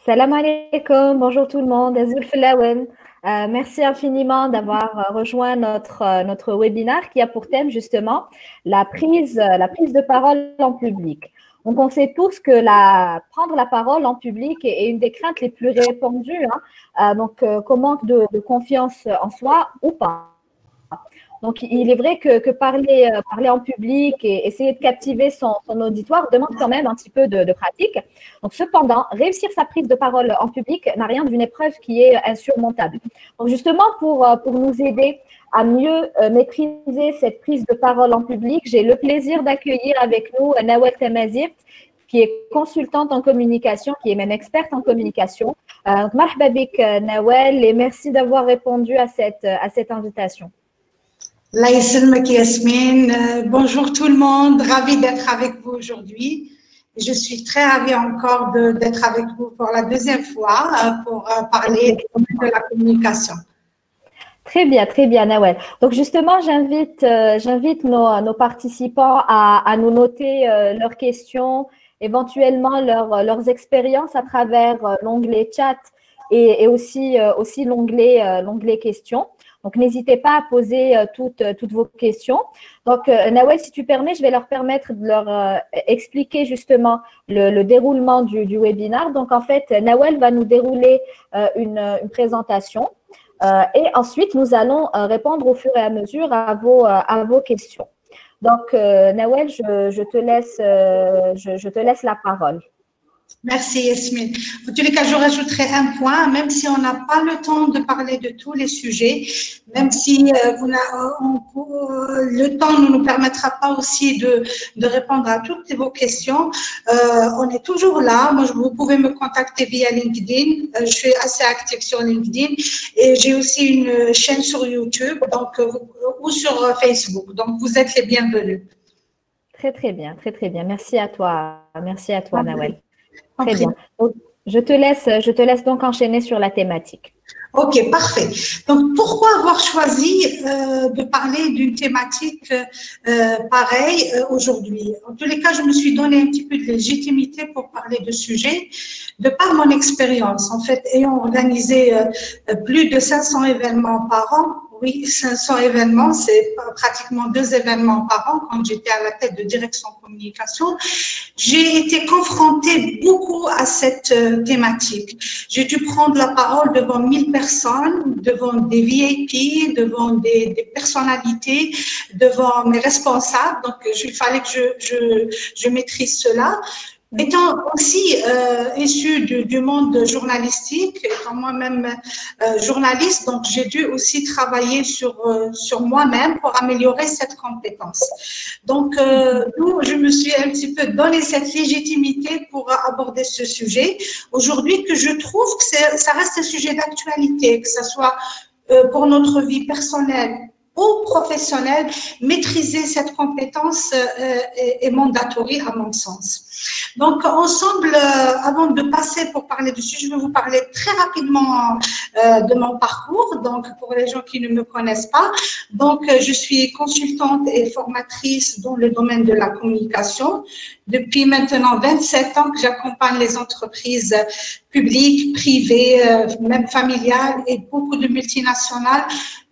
Salam alaikum, bonjour tout le monde. Azul Filawen. Merci infiniment d'avoir rejoint notre webinaire qui a pour thème justement la prise de parole en public. Donc, on sait tous que prendre la parole en public est une des craintes les plus répandues, hein. Qu'au manque de confiance en soi ou pas. Donc, il est vrai que parler en public et essayer de captiver son auditoire demande quand même un petit peu de pratique. Donc, cependant, réussir sa prise de parole en public n'a rien d'une épreuve qui est insurmontable. Donc, justement, pour nous aider à mieux maîtriser cette prise de parole en public, j'ai le plaisir d'accueillir avec nous Nawal Tamazirt, qui est consultante en communication, qui est même experte en communication. Marhaba bik, Nawal, et merci d'avoir répondu à cette invitation. Allah yassalmak Yasmine. Bonjour tout le monde, ravie d'être avec vous aujourd'hui. Je suis très ravie encore d'être avec vous pour la deuxième fois pour parler de la communication. Très bien, Nawel. Donc justement, j'invite nos participants à nous noter leurs questions, éventuellement leurs expériences à travers l'onglet chat et aussi l'onglet questions. Donc, n'hésitez pas à poser toutes vos questions. Donc, Nawel, si tu permets, je vais leur permettre de leur expliquer justement le déroulement du webinaire. Donc, en fait, Nawel va nous dérouler une présentation et ensuite, nous allons répondre au fur et à mesure à vos questions. Donc, Nawel, je te laisse la parole. Merci Yasmine. En tous les cas, je rajouterai un point, même si on n'a pas le temps de parler de tous les sujets, même si le temps ne nous permettra pas aussi de répondre à toutes vos questions, on est toujours là. Moi, vous pouvez me contacter via LinkedIn. Je suis assez active sur LinkedIn et j'ai aussi une chaîne sur YouTube ou sur Facebook. Donc, vous êtes les bienvenus. Très bien. Merci à toi, Nawel. Très bien. Donc, je te laisse donc enchaîner sur la thématique. Ok, parfait. Donc, pourquoi avoir choisi de parler d'une thématique pareille aujourd'hui? En tous les cas, je me suis donné un petit peu de légitimité pour parler de sujet de par mon expérience. En fait, ayant organisé plus de 500 événements par an, oui, 500 événements, c'est pratiquement 2 événements par an quand j'étais à la tête de direction communication. J'ai été confrontée beaucoup à cette thématique. J'ai dû prendre la parole devant 1000 personnes, devant des VIP, devant des personnalités, devant mes responsables. Donc, il fallait que je maîtrise cela. Étant aussi issue du monde journalistique, étant moi-même journaliste, donc j'ai dû aussi travailler sur moi-même pour améliorer cette compétence. Donc, je me suis un petit peu donné cette légitimité pour aborder ce sujet. Aujourd'hui, que je trouve que ça reste un sujet d'actualité, que ce soit pour notre vie personnelle ou professionnelle, maîtriser cette compétence est mandatory à mon sens. Donc, ensemble, avant de passer pour parler du sujet, je vais vous parler très rapidement de mon parcours. Donc, pour les gens qui ne me connaissent pas, donc je suis consultante et formatrice dans le domaine de la communication. Depuis maintenant 27 ans que j'accompagne les entreprises publiques, privées, même familiales et beaucoup de multinationales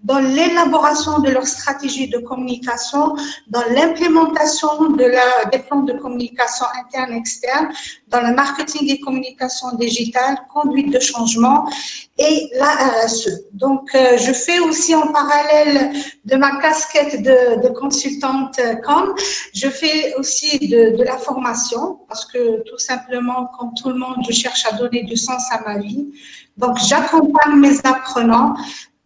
dans l'élaboration de leur stratégie de communication, dans l'implémentation des plans de communication interne et externe, dans le marketing et communication digitale, conduite de changement et la RSE. Donc, je fais aussi en parallèle de ma casquette de consultante com, je fais aussi de la formation parce que tout simplement, comme tout le monde, je cherche à donner du sens à ma vie. Donc, j'accompagne mes apprenants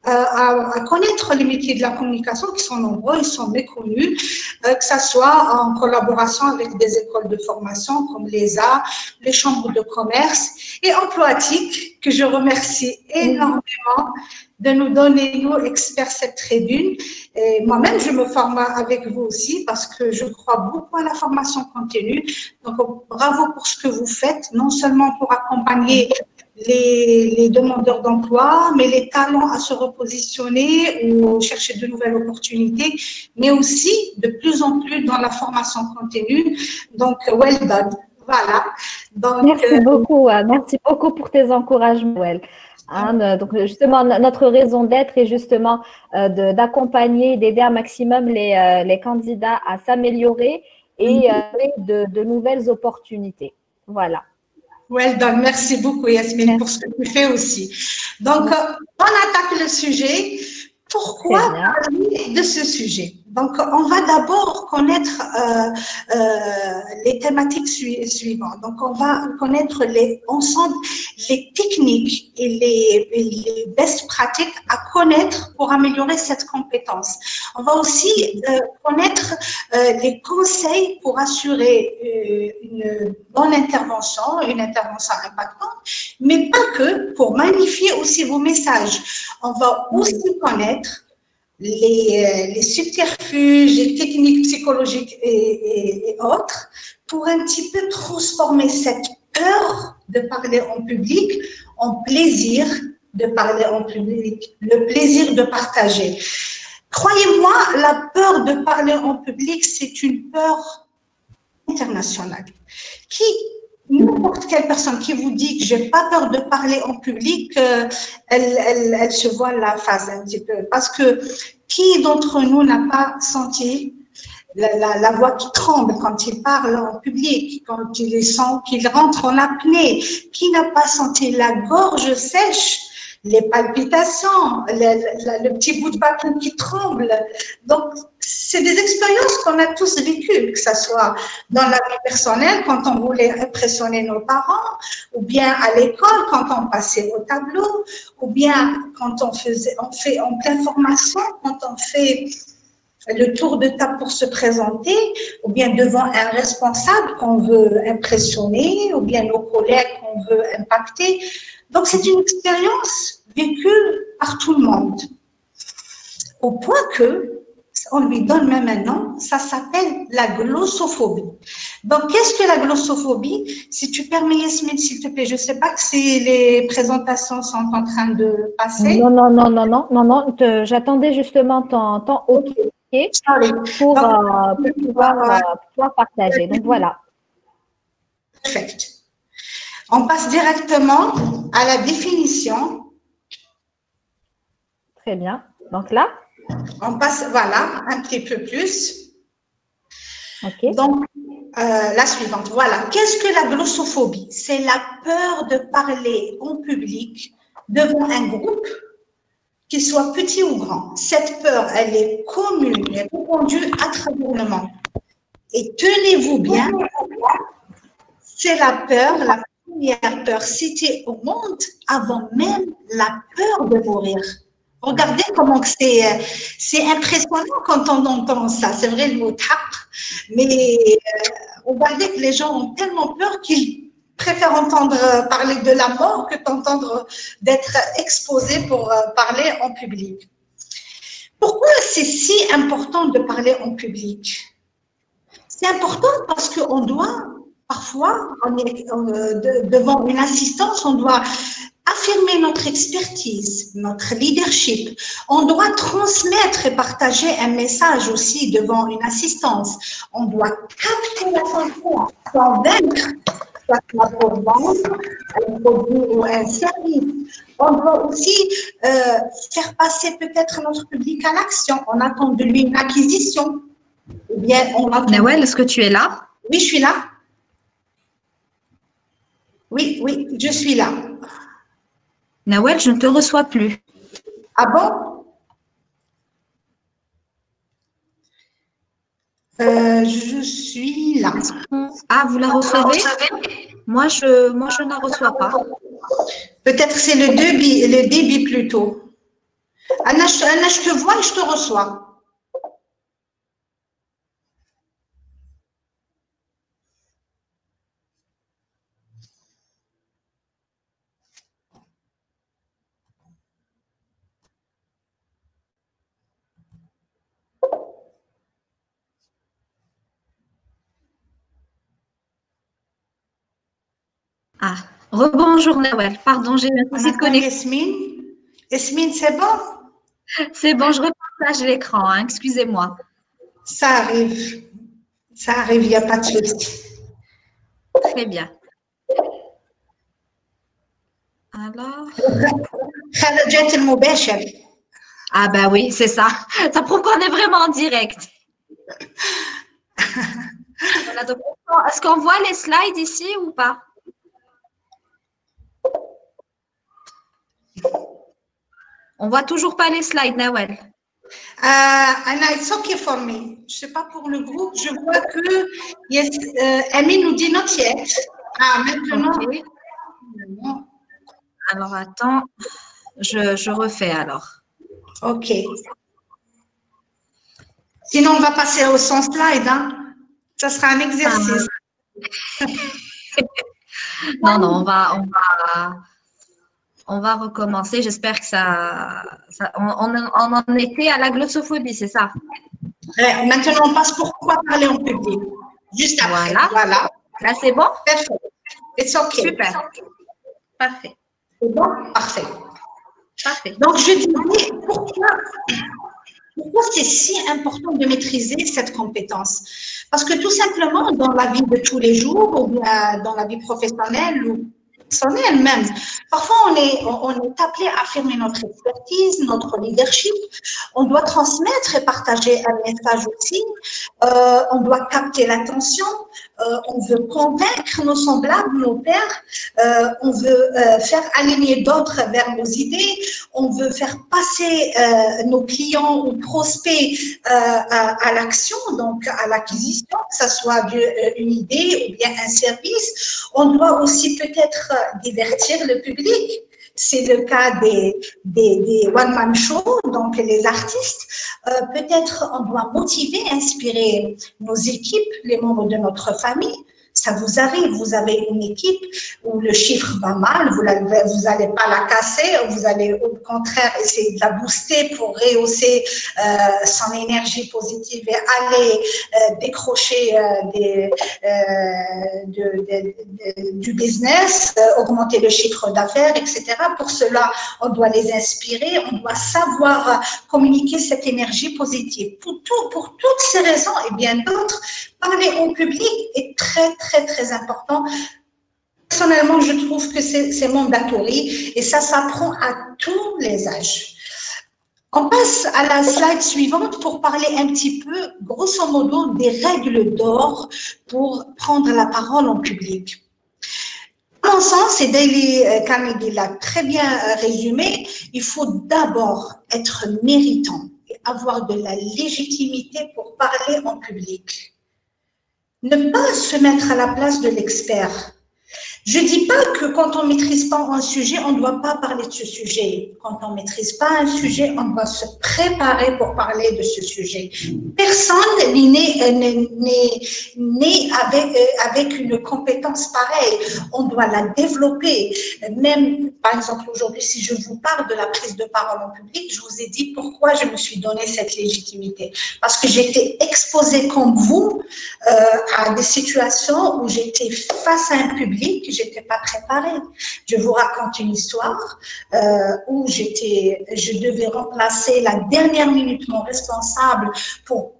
à connaître les métiers de la communication qui sont nombreux, ils sont méconnus, que ce soit en collaboration avec des écoles de formation comme l'ESA, les chambres de commerce et Emploatic, que je remercie énormément de nous donner, nous, experts, cette tribune. Et moi-même, je me forme avec vous aussi parce que je crois beaucoup à la formation continue. Donc, bravo pour ce que vous faites, non seulement pour accompagner les demandeurs d'emploi, mais les talents à se repositionner ou chercher de nouvelles opportunités, mais aussi de plus en plus dans la formation continue. Donc, well done. Voilà. Donc, Merci beaucoup. Merci beaucoup pour tes encouragements, Well. Donc, justement, notre raison d'être est justement d'accompagner, d'aider un maximum les candidats à s'améliorer et de nouvelles opportunités. Voilà. well done. Merci beaucoup, Yasmine, pour ce que tu fais aussi. Donc, on attaque le sujet. Pourquoi parler de ce sujet? Donc, on va d'abord connaître les thématiques suivantes. Donc, on va connaître ensemble les techniques et les best pratiques à connaître pour améliorer cette compétence. On va aussi connaître les conseils pour assurer une bonne intervention, une intervention impactante, mais pas que, pour magnifier aussi vos messages. On va aussi connaître les subterfuges, les techniques psychologiques et autres pour un petit peu transformer cette peur de parler en public en plaisir de parler en public, le plaisir de partager. Croyez-moi, la peur de parler en public, c'est une peur internationale. N'importe quelle personne qui vous dit que j'ai pas peur de parler en public, elle se voit la face un petit peu. Parce que qui d'entre nous n'a pas senti la voix qui tremble quand il parle en public, quand il sent qu'il rentre en apnée? Qui n'a pas senti la gorge sèche, les palpitations, le petit bout de bâton qui tremble? Donc, c'est des expériences qu'on a tous vécues, que ce soit dans la vie personnelle, quand on voulait impressionner nos parents, ou bien à l'école, quand on passait au tableau, ou bien quand on fait en pleine formation, quand on fait le tour de table pour se présenter, ou bien devant un responsable qu'on veut impressionner, ou bien nos collègues qu'on veut impacter. Donc, c'est une expérience vécue par tout le monde. Au point que, on lui donne même un nom, ça s'appelle la glossophobie. Donc, qu'est-ce que la glossophobie? Si tu permets, Yasmine, s'il te plaît, je ne sais pas que les présentations sont en train de passer. Non, j'attendais justement ton OK pour pouvoir partager. Donc, voilà. Perfect. On passe directement à la définition. Très bien. Donc là, on passe, voilà, un petit peu plus. Okay. Donc, la suivante, voilà. Qu'est-ce que la glossophobie? C'est la peur de parler en public devant un groupe, qu'il soit petit ou grand. Cette peur, elle est commune et répandue à travers le monde. Et tenez-vous bien, c'est la première peur citée au monde avant même la peur de mourir. Regardez comment c'est impressionnant quand on entend ça. C'est vrai le mot tap, mais regardez que les gens ont tellement peur qu'ils préfèrent entendre parler de la mort que d'entendre d'être exposés pour parler en public. Pourquoi c'est si important de parler en public? C'est important parce qu'on doit, parfois, devant une assistance, on doit affirmer notre expertise, notre leadership. On doit transmettre et partager un message aussi devant une assistance. On doit capter l'attention, convaincre, soit pour vendre un produit ou un service. On doit aussi faire passer peut-être notre public à l'action. On attend de lui une acquisition. Eh bien, Nawel, est-ce que tu es là? Oui, je suis là. Oui, je suis là. Nawel, je ne te reçois plus. Ah bon? Je suis là. Ah, vous la recevez? Moi, je ne la reçois pas. Peut-être c'est le débit plutôt. Anna, je te vois et je te reçois. Ah, rebonjour Nawel. Pardon, j'ai eu un souci de connexion. Yasmine, c'est bon? C'est bon, je repartage l'écran, hein, excusez-moi. Ça arrive, il n'y a pas de souci. Très bien. Alors. خرجت المباشر. Ah ben oui, c'est ça. Ça prouve qu'on est vraiment en direct. Voilà, donc, est-ce qu'on voit les slides ici ou pas? On voit toujours pas les slides, Nawel. Anna, it's okay for me. Je sais pas pour le groupe, je vois que yes, Amy nous dit not yet. Ah, maintenant. Okay. Alors, attends, je refais alors. Ok. Sinon, on va passer au sans slide. Hein. Ça sera un exercice. Non, non, on va recommencer. J'espère que on en était à la glossophobie, c'est ça? Maintenant, on passe pour quoi parler en public. Juste après. Voilà. Là, c'est bon? Parfait. It's okay. Super. Parfait. C'est bon? Parfait. Parfait. Donc, je disais, pourquoi c'est si important de maîtriser cette compétence? Parce que tout simplement, dans la vie de tous les jours, ou bien dans la vie professionnelle ou personnelle même, parfois on est appelé à affirmer notre expertise, notre leadership. On doit transmettre et partager un message aussi. On doit capter l'attention. On veut convaincre nos semblables, nos pairs. On veut faire aligner d'autres vers nos idées. On veut faire passer nos clients ou prospects à l'action, donc à l'acquisition, que ce soit une idée ou bien un service. On doit aussi peut-être divertir le public. C'est le cas des one-man shows, donc les artistes. Peut-être on doit motiver, inspirer nos équipes, les membres de notre famille. Ça vous arrive, vous avez une équipe où le chiffre va mal, vous n'allez pas la casser, vous allez au contraire essayer de la booster pour rehausser son énergie positive et aller décrocher du business, augmenter le chiffre d'affaires, etc. Pour cela, on doit les inspirer, on doit savoir communiquer cette énergie positive. Pour toutes ces raisons et bien d'autres, parler au public est très, très, très important. Personnellement, je trouve que c'est mandatory et ça s'apprend à tous les âges. On passe à la slide suivante pour parler un petit peu, grosso modo, des règles d'or pour prendre la parole en public. À mon sens, et Daily Carnegie l'a très bien résumé, il faut d'abord être méritant et avoir de la légitimité pour parler en public. Ne pas se mettre à la place de l'expert. Je ne dis pas que quand on ne maîtrise pas un sujet, on ne doit pas parler de ce sujet. Quand on ne maîtrise pas un sujet, on doit se préparer pour parler de ce sujet. Personne n'est né avec une compétence pareille. On doit la développer. Même, par exemple, aujourd'hui, si je vous parle de la prise de parole en public, je vous ai dit pourquoi je me suis donné cette légitimité. Parce que j'étais exposée comme vous à des situations où j'étais face à un public, je n'étais pas préparée. Je vous raconte une histoire où je devais remplacer la dernière minute mon responsable pour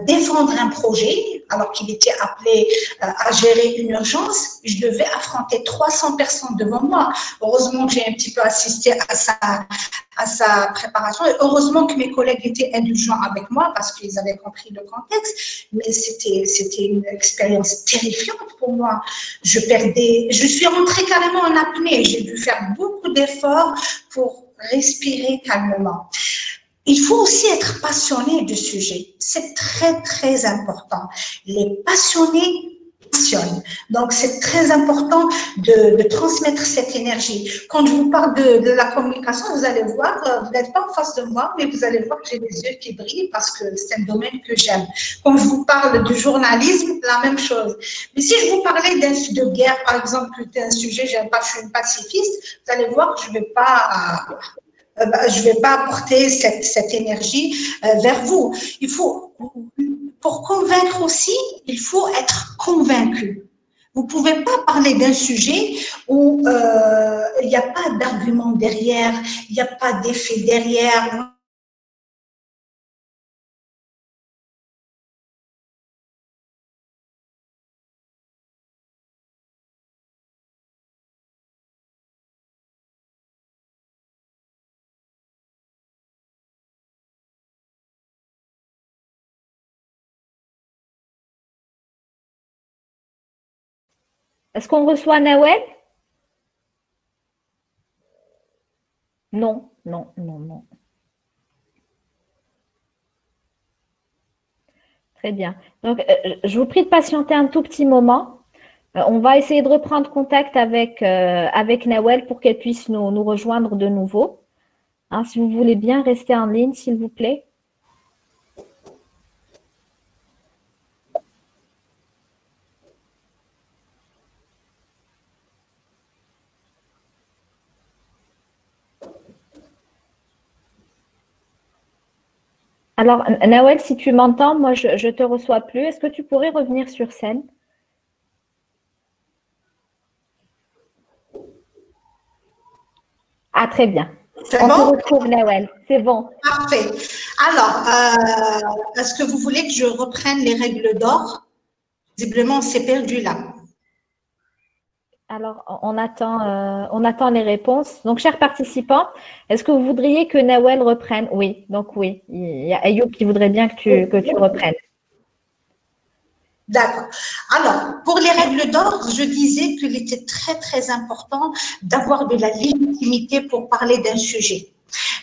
défendre un projet, alors qu'il était appelé à gérer une urgence. Je devais affronter 300 personnes devant moi. Heureusement que j'ai un petit peu assisté à sa préparation. Et heureusement que mes collègues étaient indulgents avec moi parce qu'ils avaient compris le contexte. Mais c'était une expérience terrifiante pour moi. Je suis rentrée carrément en apnée. J'ai dû faire beaucoup d'efforts pour respirer calmement. Il faut aussi être passionné du sujet. C'est très, très important. Les passionnés passionnent. Donc, c'est très important de transmettre cette énergie. Quand je vous parle de la communication, vous allez voir, vous n'êtes pas en face de moi, mais vous allez voir que j'ai des yeux qui brillent parce que c'est un domaine que j'aime. Quand je vous parle du journalisme, la même chose. Mais si je vous parlais de guerre, par exemple, d'un sujet, je suis une pacifiste, vous allez voir que je ne vais pas... je ne vais pas apporter cette énergie vers vous. Pour convaincre aussi, il faut être convaincu. Vous ne pouvez pas parler d'un sujet où il n'y a pas d'argument derrière, il n'y a pas d'effet derrière. Est-ce qu'on reçoit Nawel? Non, non, non, non. Très bien. Donc, je vous prie de patienter un tout petit moment. On va essayer de reprendre contact avec Nawel pour qu'elle puisse nous rejoindre de nouveau. Hein, si vous voulez bien rester en ligne, s'il vous plaît. Alors, Nawel, si tu m'entends, moi, je ne te reçois plus. Est-ce que tu pourrais revenir sur scène? Ah, très bien. C'est On te bon? retrouve, Nawel. C'est bon. Parfait. Alors, est-ce que vous voulez que je reprenne les règles d'or? Visiblement, on s'est perdu là. Alors, on attend les réponses. Donc, chers participants, est-ce que vous voudriez que Nawel reprenne? Oui, donc oui. Il y a Ayoub qui voudrait bien que tu reprennes. D'accord. Alors, pour les règles d'or, je disais qu'il était très, très important d'avoir de la légitimité pour parler d'un sujet.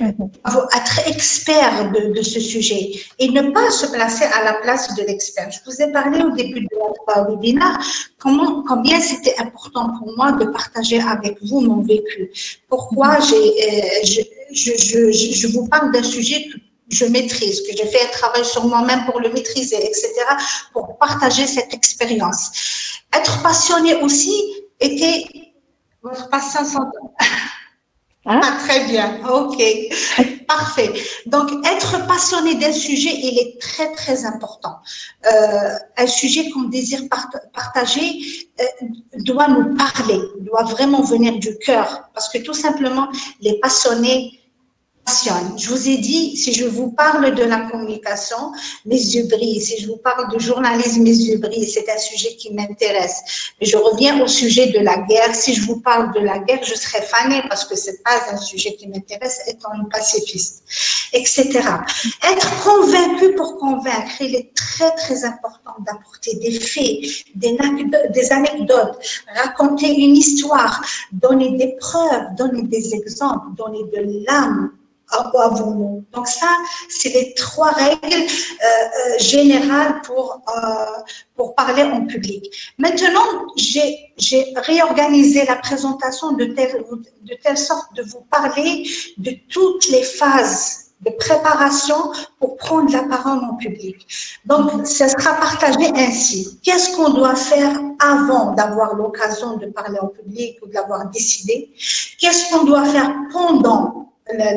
Être expert de ce sujet et ne pas se placer à la place de l'expert. Je vous ai parlé au début de notre webinaire combien c'était important pour moi de partager avec vous mon vécu. Pourquoi je vous parle d'un sujet que je maîtrise, que j'ai fait un travail sur moi-même pour le maîtriser, etc., pour partager cette expérience. Être passionné aussi était votre patience. Hein? Ah, très bien, ok, parfait. Donc, être passionné d'un sujet, il est très, très important. Un sujet qu'on désire partager doit nous parler, doit vraiment venir du cœur, parce que tout simplement, les passionnés passionnent. Je vous ai dit, si je vous parle de la communication, mes yeux brillent. Si je vous parle de journalisme, mes yeux brillent. C'est un sujet qui m'intéresse. Mais je reviens au sujet de la guerre. Si je vous parle de la guerre, je serai fanée parce que c'est pas un sujet qui m'intéresse étant une pacifiste, etc. Être convaincu pour convaincre, il est très, très important d'apporter des faits, des anecdotes, raconter une histoire, donner des preuves, donner des exemples, donner de l'âme. Donc ça, c'est les trois règles générales pour parler en public. Maintenant, j'ai réorganisé la présentation de telle sorte de vous parler de toutes les phases de préparation pour prendre la parole en public. Donc, ça sera partagé ainsi. Qu'est-ce qu'on doit faire avant d'avoir l'occasion de parler en public ou de l'avoir décidé? Qu'est-ce qu'on doit faire pendant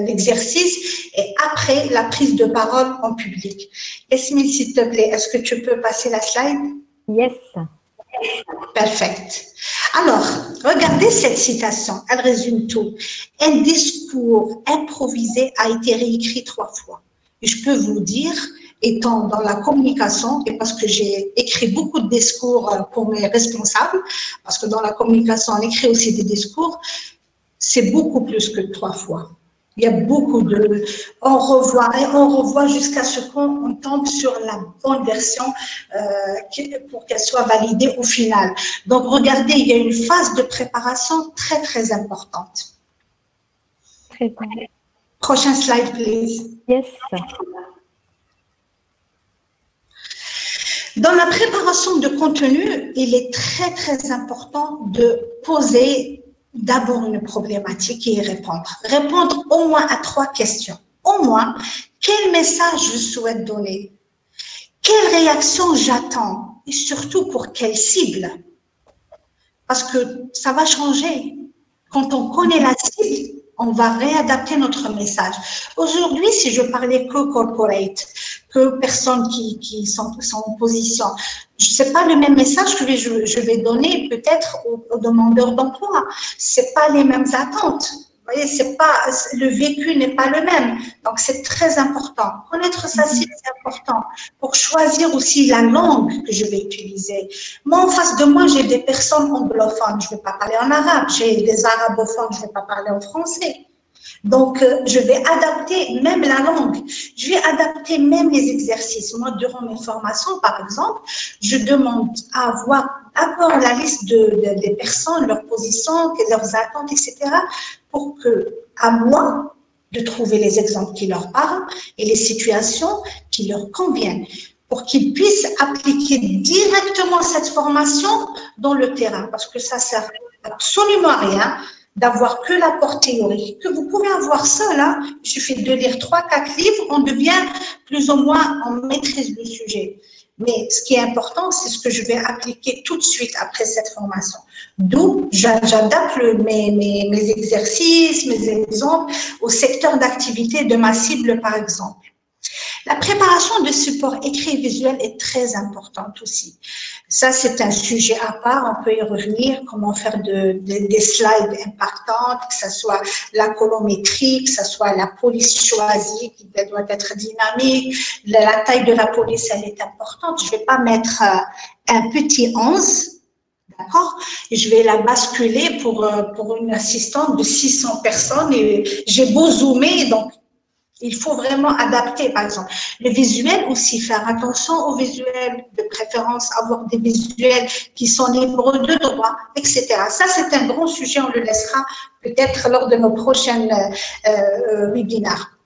l'exercice et après la prise de parole en public? Esmine, s'il te plaît, est-ce que tu peux passer la slide? Yes. Perfect. Alors, regardez cette citation, elle résume tout. Un discours improvisé a été réécrit 3 fois. Et je peux vous dire, étant dans la communication, et parce que j'ai écrit beaucoup de discours pour mes responsables, parce que dans la communication, on écrit aussi des discours, c'est beaucoup plus que 3 fois. Il y a beaucoup de... On revoit jusqu'à ce qu'on tombe sur la bonne version pour qu'elle soit validée au final. Donc, regardez, il y a une phase de préparation très, très importante. Très bien. Prochain slide, please. Yes. Dans la préparation de contenu, il est très, très important de poser d'abord une problématique et y répondre. Répondre au moins à 3 questions. Au moins, quel message je souhaite donner? Quelle réaction j'attends? Et surtout, pour quelle cible? Parce que ça va changer. Quand on connaît la cible, on va réadapter notre message. Aujourd'hui, si je parlais que corporate, que personnes qui sont en position, c'est pas le même message que je vais donner peut-être aux demandeurs d'emploi. C'est pas les mêmes attentes. Vous voyez, le vécu n'est pas le même. Donc, c'est très important. Connaître sa cible, c'est important. Pour choisir aussi la langue que je vais utiliser. Moi, en face de moi, j'ai des personnes anglophones. Je ne vais pas parler en arabe. J'ai des arabophones. Je ne vais pas parler en français. Donc, je vais adapter même la langue, je vais adapter même les exercices. Moi, durant mes formations, par exemple, je demande à avoir d'abord la liste des personnes, leurs positions, leurs attentes, etc., pour que, à moi, de trouver les exemples qui leur parlent et les situations qui leur conviennent, pour qu'ils puissent appliquer directement cette formation dans le terrain, parce que ça sert absolument à rien d'avoir que l'apport théorique, que vous pouvez avoir seul, hein. Il suffit de lire 3-4 livres, on devient plus ou moins, on maîtrise le sujet. Mais ce qui est important, c'est ce que je vais appliquer tout de suite après cette formation. D'où j'adapte mes exercices, mes exemples au secteur d'activité de ma cible, par exemple. La préparation de support écrit et visuel est très importante aussi. Ça, c'est un sujet à part, on peut y revenir, comment faire des slides impactantes, que ce soit la colométrie, que ce soit la police choisie, qui doit être dynamique. La taille de la police, elle est importante. Je ne vais pas mettre un petit 11, d'accord? Et je vais la basculer pour une assistante de 600 personnes et j'ai beau zoomer, donc il faut vraiment adapter, par exemple. Le visuel aussi, faire attention au visuel, de préférence avoir des visuels qui sont libres de droit, etc. Ça, c'est un grand sujet, on le laissera peut-être lors de nos prochaines webinaires.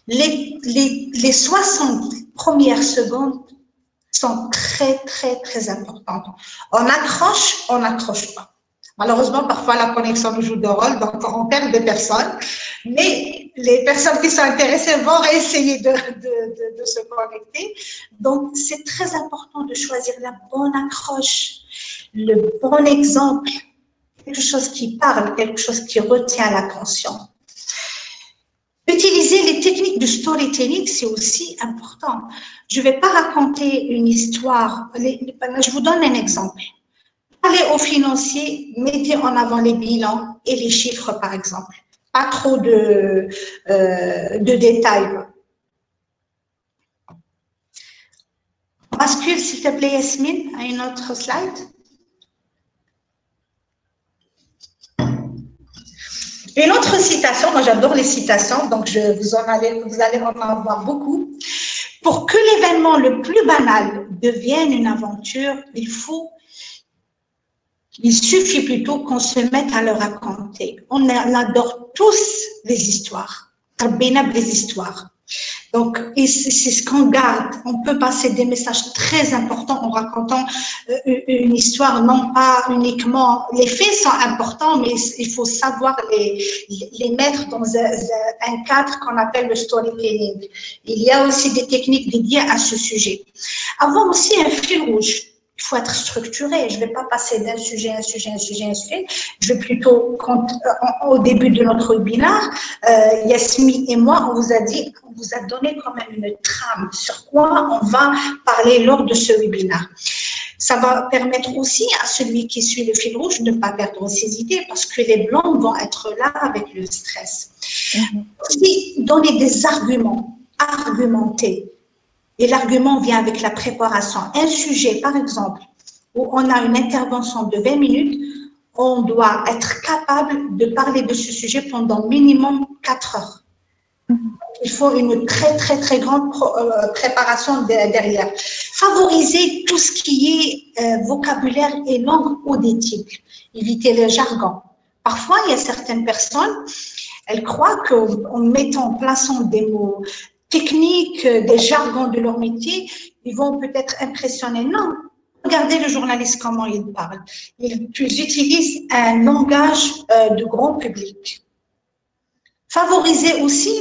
Les 60 premières secondes sont très, très, très importantes. On n'accroche pas. Malheureusement, parfois, la connexion nous joue de rôle, donc on perd des personnes. Mais les personnes qui sont intéressées vont réessayer de se connecter. Donc, c'est très important de choisir la bonne accroche, le bon exemple, quelque chose qui parle, quelque chose qui retient l'attention. Utiliser les techniques de storytelling, c'est aussi important. Je ne vais pas raconter une histoire. Je vous donne un exemple. Parlez aux financiers, mettez en avant les bilans et les chiffres, par exemple. Pas trop de détails. Bascule, s'il te plaît, Yasmine, à une autre slide. Une autre citation, moi j'adore les citations, donc vous allez en avoir beaucoup. Pour que l'événement le plus banal devienne une aventure, il suffit plutôt qu'on se mette à le raconter. On adore tous les histoires, des histoires. Donc, c'est ce qu'on garde. On peut passer des messages très importants en racontant une histoire, non pas uniquement. Les faits sont importants, mais il faut savoir les mettre dans un cadre qu'on appelle le storytelling. Il y a aussi des techniques dédiées à ce sujet. Avoir aussi un fil rouge. Il faut être structuré. Je ne vais pas passer d'un sujet à un sujet, un sujet, un sujet. Je vais plutôt, au début de notre webinaire, Yasmine et moi, on vous a donné quand même une trame sur quoi on va parler lors de ce webinaire. Ça va permettre aussi à celui qui suit le fil rouge de ne pas perdre ses idées parce que les blancs vont être là avec le stress. Aussi, donner des arguments, argumenter. Et l'argument vient avec la préparation. Un sujet, par exemple, où on a une intervention de 20 minutes, on doit être capable de parler de ce sujet pendant minimum 4 heures. Il faut une très, très, très grande préparation derrière. Favoriser tout ce qui est vocabulaire et langue auditive. Éviter le jargon. Parfois, il y a certaines personnes, elles croient qu'en mettant en plaçant des mots techniques, des jargons de leur métier, ils vont peut-être impressionner. Non, regardez le journaliste comment il parle. Ils utilisent un langage de grand public. Favorisez aussi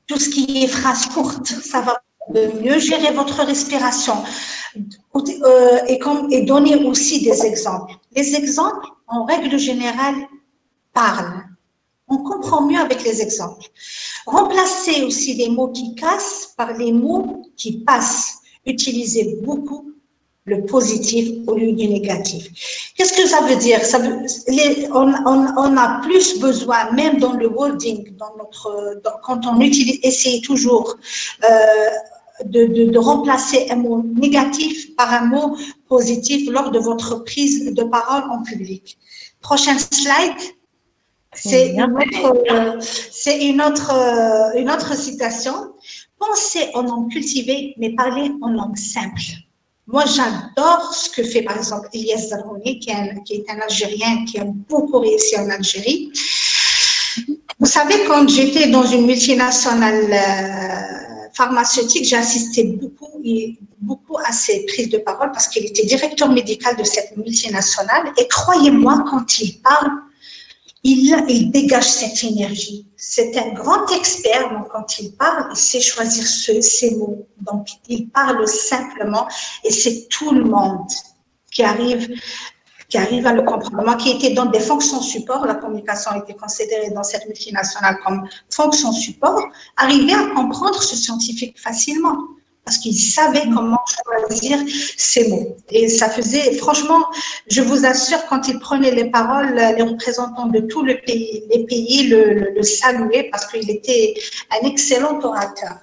tout ce qui est phrases courtes. Ça va mieux gérer votre respiration et donner aussi des exemples. Les exemples, en règle générale, parlent. On comprend mieux avec les exemples. Remplacez aussi les mots qui cassent par les mots qui passent. Utilisez beaucoup le positif au lieu du négatif. Qu'est-ce que ça veut dire? On a plus besoin, même dans le wording, quand on essaye toujours de remplacer un mot négatif par un mot positif lors de votre prise de parole en public. Prochaine slide. C'est une autre citation. Pensez en langue cultivée, mais parlez en langue simple. Moi, j'adore ce que fait, par exemple, Elias Zarhouni, qui est un Algérien qui a beaucoup réussi en Algérie. Vous savez, quand j'étais dans une multinationale pharmaceutique, j'ai assisté beaucoup à ses prises de parole parce qu'il était directeur médical de cette multinationale. Et croyez-moi, quand il parle, il dégage cette énergie. C'est un grand expert, donc quand il parle, il sait choisir ses mots. Donc, il parle simplement et c'est tout le monde qui arrive à le comprendre. Moi qui étais dans des fonctions support, la communication était considérée dans cette multinationale comme fonction support, arriver à comprendre ce scientifique facilement. Parce qu'il savait comment choisir ses mots. Et ça faisait, franchement, je vous assure, quand il prenait les paroles, les représentants de tout les pays le saluaient parce qu'il était un excellent orateur.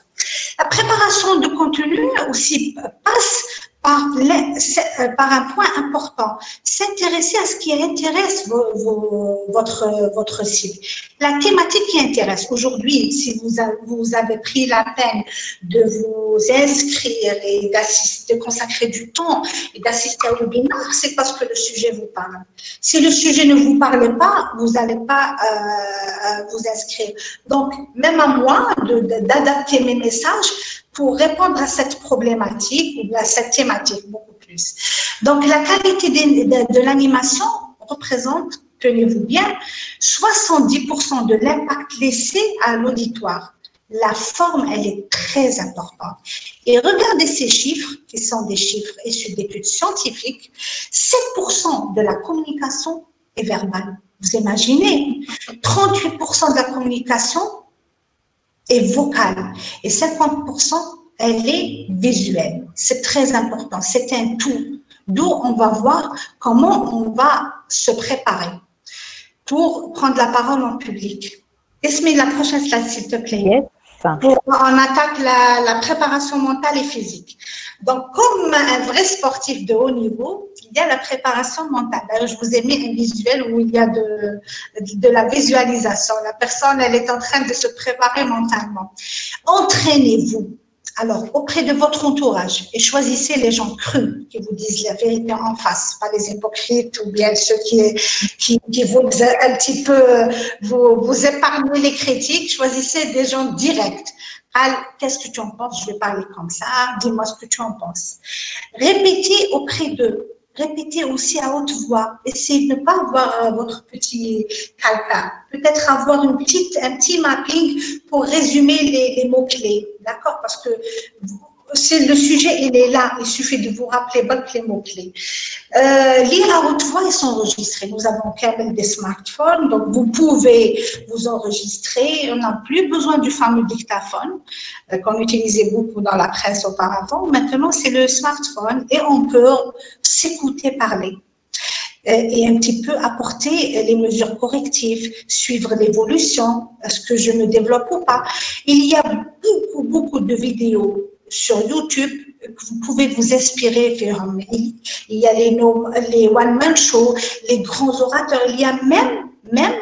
La préparation de contenu aussi passe par un point important, s'intéresser à ce qui intéresse votre cible. La thématique qui intéresse. Aujourd'hui, si vous avez pris la peine de vous inscrire et de consacrer du temps et d'assister au webinaire, c'est parce que le sujet vous parle. Si le sujet ne vous parle pas, vous n'allez pas vous inscrire. Donc, même à moi d'adapter mes messages pour répondre à cette problématique ou à cette thématique beaucoup plus. Donc, la qualité de l'animation représente, tenez-vous bien, 70% de l'impact laissé à l'auditoire. La forme, elle est très importante. Et regardez ces chiffres, qui sont des chiffres issus d'études scientifiques, 7% de la communication est verbale. Vous imaginez, 38% de la communication est vocale et 50%, elle est visuelle. C'est très important, c'est un tout. D'où on va voir comment on va se préparer pour prendre la parole en public. Esmé, la prochaine slide, s'il te plaît. Yes. On attaque la préparation mentale et physique. Donc, comme un vrai sportif de haut niveau, il y a la préparation mentale. D'ailleurs, je vous ai mis un visuel où il y a de la visualisation. La personne, elle est en train de se préparer mentalement. Entraînez-vous. Alors, auprès de votre entourage, et choisissez les gens crus qui vous disent la vérité en face, pas les hypocrites ou bien ceux qui vous un petit peu vous épargnez les critiques. Choisissez des gens directs. Qu'est-ce que tu en penses? Je vais parler comme ça. Dis-moi ce que tu en penses. Répétez auprès d'eux. Répétez aussi à haute voix. Essayez de ne pas avoir votre petit calepin. Peut-être avoir un petit mapping pour résumer les mots-clés. D'accord? Parce que le sujet, il est là. Il suffit de vous rappeler les mots-clés. Lire à haute voix et s'enregistrer. Nous avons quand même des smartphones, donc vous pouvez vous enregistrer. On n'a plus besoin du fameux dictaphone qu'on utilisait beaucoup dans la presse auparavant. Maintenant, c'est le smartphone et on peut s'écouter parler. Et un petit peu apporter les mesures correctives, suivre l'évolution, est-ce que je me développe ou pas. Il y a beaucoup de vidéos sur YouTube que vous pouvez vous inspirer. Il y a les one-man shows, les grands orateurs. Il y a même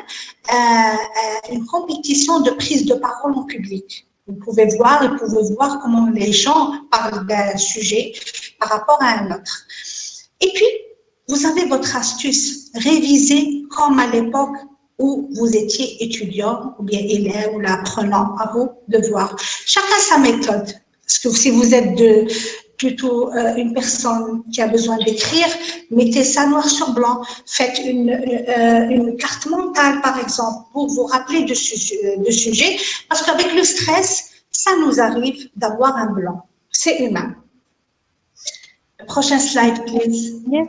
une compétition de prise de parole en public. Vous pouvez voir comment les gens parlent d'un sujet par rapport à un autre. Et puis, vous avez votre astuce. Révisez comme à l'époque où vous étiez étudiant ou bien élève ou l'apprenant à vos devoirs. Chacun sa méthode. Parce que si vous êtes plutôt une personne qui a besoin d'écrire, mettez ça noir sur blanc. Faites une carte mentale, par exemple, pour vous rappeler de sujet. Parce qu'avec le stress, ça nous arrive d'avoir un blanc. C'est humain. Prochain slide, please. Yes.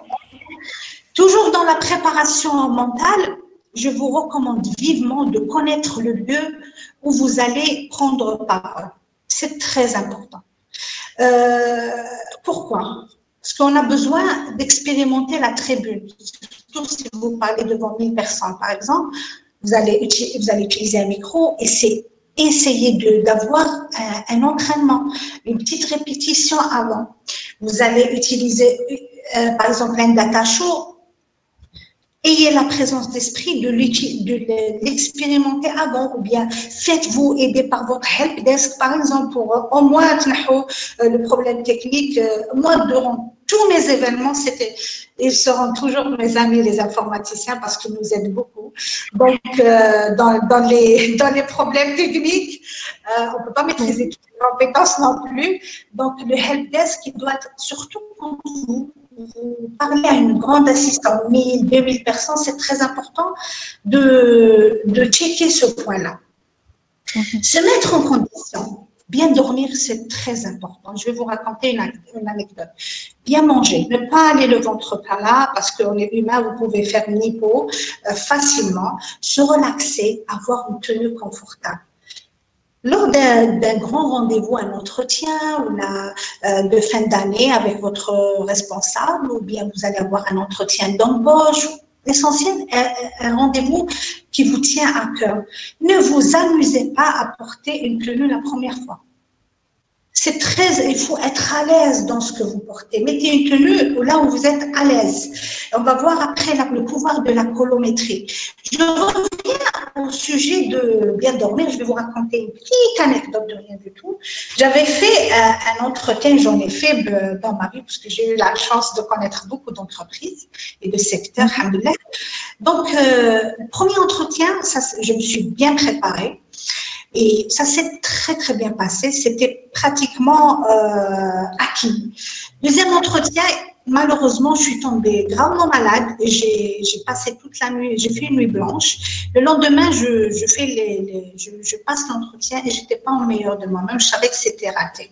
Toujours dans la préparation mentale, je vous recommande vivement de connaître le lieu où vous allez prendre parole. C'est très important. Pourquoi? Parce qu'on a besoin d'expérimenter la tribune. Surtout si vous parlez devant 1000 personnes, par exemple, vous allez utiliser un micro et c'est essayer d'avoir un entraînement, une petite répétition avant. Vous allez utiliser, par exemple, un data show. ayez la présence d'esprit de l'expérimenter avant, ou bien faites-vous aider par votre helpdesk, par exemple, pour au moins le problème technique. Moi, durant tous mes événements, ils seront toujours mes amis, les informaticiens, parce qu'ils nous aident beaucoup. Donc, dans les problèmes techniques, on ne peut pas maîtriser toutes les compétences non plus. Donc, le helpdesk, il doit être, surtout quand vous parlez à une grande assistance, 1000, 2000 personnes, c'est très important de checker ce point-là. Se mettre en condition. Bien dormir, c'est très important. Je vais vous raconter une anecdote. Bien manger, ne pas aller le ventre plat parce qu'on est humain, vous pouvez faire une hypo facilement, se relaxer, avoir une tenue confortable. Lors d'un grand rendez-vous, un entretien ou de fin d'année avec votre responsable, ou bien vous allez avoir un entretien d'embauche, l'essentiel est un rendez-vous qui vous tient à cœur. Ne vous amusez pas à porter une tenue la première fois. Il faut être à l'aise dans ce que vous portez. Mettez une tenue là où vous êtes à l'aise. On va voir après le pouvoir de la colométrie. Je reviens au sujet de bien dormir. Je vais vous raconter une petite anecdote de rien du tout. J'avais fait un entretien, j'en ai fait dans ma vie, parce que j'ai eu la chance de connaître beaucoup d'entreprises et de secteurs, alhamdoulilah. Donc, le premier entretien, je me suis bien préparée. Et ça s'est très, très bien passé. C'était pratiquement acquis. Deuxième entretien, malheureusement, je suis tombée gravement malade et j'ai passé toute la nuit, j'ai fait une nuit blanche. Le lendemain, je passe l'entretien et j'étais pas au meilleur de moi-même. Je savais que c'était raté.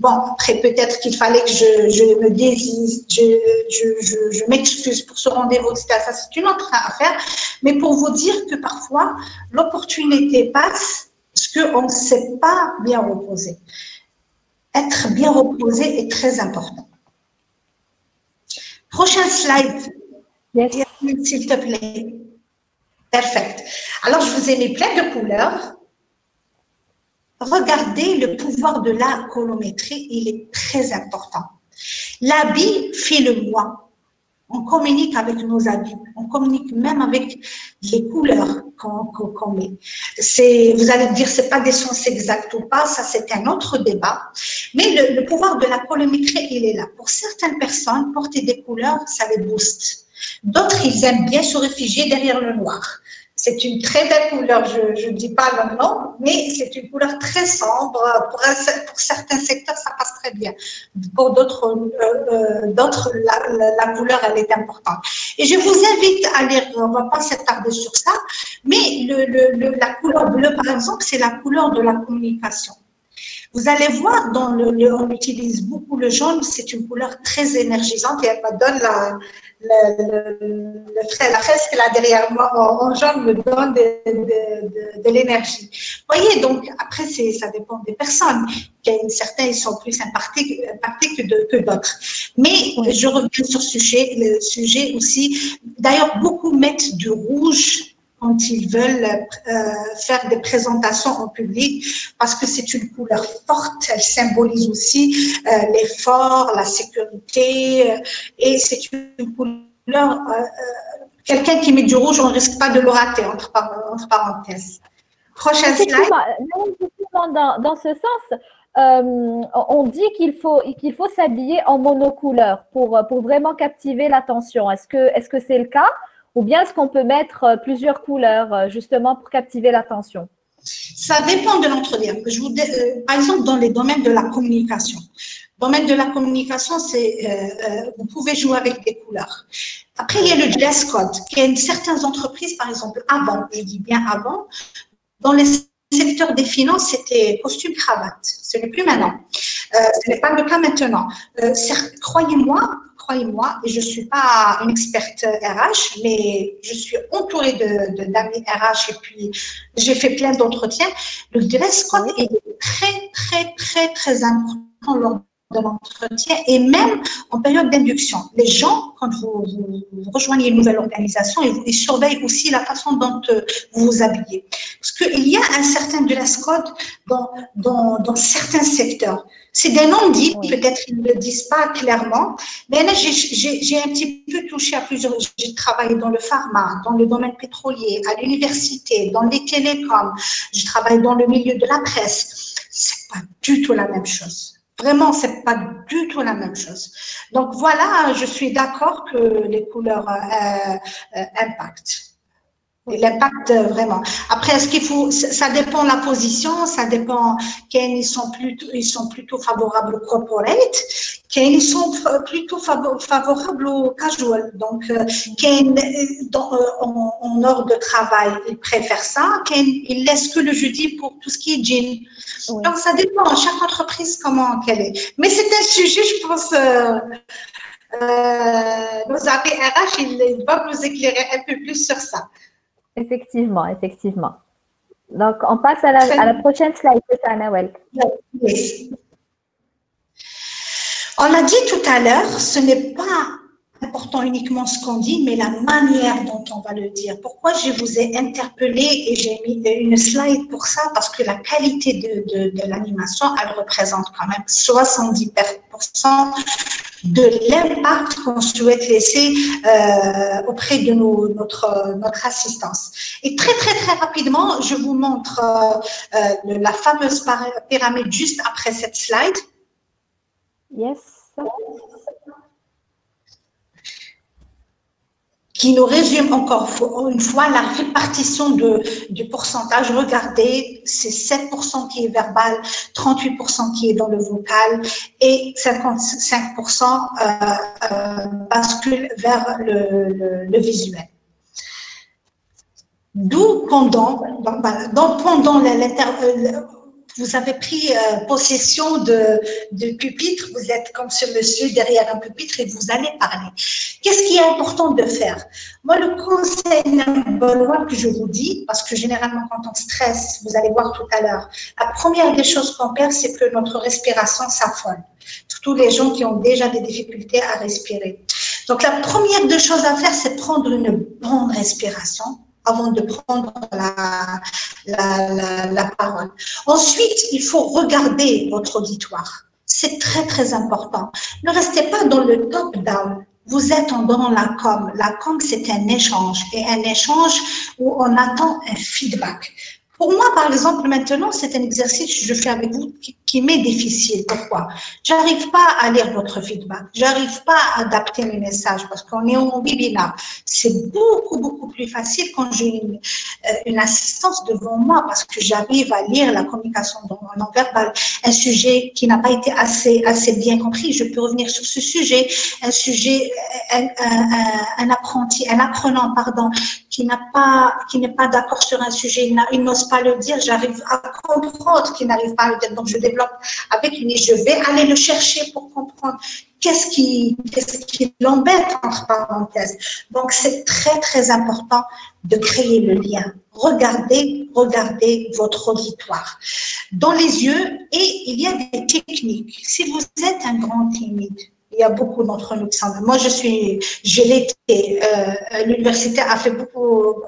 Bon, après, peut-être qu'il fallait que je me désiste, je m'excuse pour ce rendez-vous, etc. Ça, c'est une autre affaire. Mais pour vous dire que parfois, l'opportunité passe parce qu'on ne s'est pas bien reposé. Être bien reposé est très important. Prochain slide, yes. S'il te plaît. Perfect. Alors, je vous ai mis plein de couleurs. Regardez le pouvoir de la colométrie, il est très important. L'habit fait le moi. On communique avec nos habits, on communique même avec les couleurs qu'on met. Vous allez me dire, c'est pas des sens exacts ou pas, ça c'est un autre débat. Mais le pouvoir de la colorimétrie, il est là. Pour certaines personnes, porter des couleurs, ça les booste. D'autres, ils aiment bien se réfugier derrière le noir. C'est une très belle couleur, je ne dis pas le nom, mais c'est une couleur très sombre. Pour certains secteurs, ça passe très bien. Pour d'autres, la couleur, elle est importante. Et je vous invite à lire, on ne va pas s'attarder sur ça, mais la couleur bleue, par exemple, c'est la couleur de la communication. Vous allez voir, on utilise beaucoup le jaune, c'est une couleur très énergisante et elle me donne la fresque là derrière moi en jaune me donne de l'énergie. Vous voyez, donc après, ça dépend des personnes. Certains ils sont plus sympathiques que d'autres. Mais je reviens sur le sujet aussi. D'ailleurs, beaucoup mettent du rouge quand ils veulent faire des présentations en public, parce que c'est une couleur forte, elle symbolise aussi l'effort, la sécurité, et c'est une couleur, quelqu'un qui met du rouge, on ne risque pas de le rater, entre parenthèses. Prochain slide. Dans ce sens, on dit qu'il faut s'habiller en monocouleur pour vraiment captiver l'attention. Est-ce que c'est le cas? Ou bien est-ce qu'on peut mettre plusieurs couleurs justement pour captiver l'attention? Ça dépend de l'entretien. Par exemple, dans les domaines de la communication. Domaine de la communication, vous pouvez jouer avec des couleurs. Après, il y a le dress code. Il y a certaines entreprises, par exemple, avant, je dis bien avant, dans les secteurs des finances, c'était costume-cravate. Ce n'est plus maintenant. Ce n'est pas le cas maintenant. Croyez-moi, et je ne suis pas une experte RH, mais je suis entourée d'amis RH et puis j'ai fait plein d'entretiens. Le dress code est très, très, très, très important lors de l'entretien et même en période d'induction. Les gens, quand vous rejoignez une nouvelle organisation, ils surveillent aussi la façon dont vous vous habillez. Parce qu'il y a un certain dress code dans certains secteurs. C'est des non-dits, peut-être ils ne le disent pas clairement, mais là, j'ai un petit peu touché à plusieurs. J'ai travaillé dans le pharma, dans le domaine pétrolier, à l'université, dans les télécoms, je travaille dans le milieu de la presse. C'est pas du tout la même chose. Vraiment, c'est pas du tout la même chose. Donc voilà, je suis d'accord que les couleurs impactent. L'impact vraiment. Après, est-ce qu'il faut, ça dépend de la position, ça dépend. Ils sont plutôt favorables au corporate, ils sont plutôt favorables au casual. Donc, en heure de travail, ils préfèrent ça. Ils laissent que le jeudi pour tout ce qui est jean. Oui. Donc, ça dépend. Chaque entreprise, comment qu'elle est. Mais c'est un sujet, je pense. Nos amis RH, ils doivent nous éclairer un peu plus sur ça. Effectivement, effectivement. Donc, on passe à la prochaine slide, c'est ça, Nawel. Oui. On l'a dit tout à l'heure, ce n'est pas important uniquement ce qu'on dit, mais la manière dont on va le dire. Pourquoi je vous ai interpellé et j'ai mis une slide pour ça? Parce que la qualité de l'animation, elle représente quand même 70% de l'impact qu'on souhaite laisser auprès de notre assistance. Et très, très, très rapidement, je vous montre la fameuse pyramide juste après cette slide. Yes. Qui nous résume encore une fois la répartition du pourcentage. Regardez, c'est 7% qui est verbal, 38% qui est dans le vocal et 55% bascule vers le visuel. D'où pendant vous avez pris possession de pupitre, vous êtes comme ce monsieur derrière un pupitre et vous allez parler. Qu'est-ce qui est important de faire? Moi, le conseil number one que je vous dis, parce que généralement quand on stresse, vous allez voir tout à l'heure, la première des choses qu'on perd, c'est que notre respiration s'affole. Tous les gens qui ont déjà des difficultés à respirer. Donc, la première des choses à faire, c'est prendre une bonne respiration avant de prendre la parole. Ensuite, il faut regarder votre auditoire. C'est très, très important. Ne restez pas dans le top-down. Vous êtes dans la com. La com, c'est un échange. Et un échange où on attend un feedback. Pour moi, par exemple, maintenant, c'est un exercice que je fais avec vous qui m'est difficile. Pourquoi? J'arrive pas à lire votre feedback. J'arrive pas à adapter mes messages parce qu'on est en webinaire. C'est beaucoup, beaucoup plus facile quand j'ai une assistance devant moi parce que j'arrive à lire la communication non verbale. Un sujet qui n'a pas été assez bien compris, je peux revenir sur ce sujet. Un sujet, un apprenant, qui n'est pas d'accord sur un sujet, il n'ose pas le dire, j'arrive à comprendre qu'il n'arrive pas à le dire. Donc, je développe avec lui, je vais aller le chercher pour comprendre qu'est-ce qui l'embête, entre parenthèses. Donc, c'est très, très important de créer le lien. Regardez votre auditoire dans les yeux et il y a des techniques. Si vous êtes un grand timide, il y a beaucoup d'entre nous qui sont. Moi, je l'étais. L'université a fait beaucoup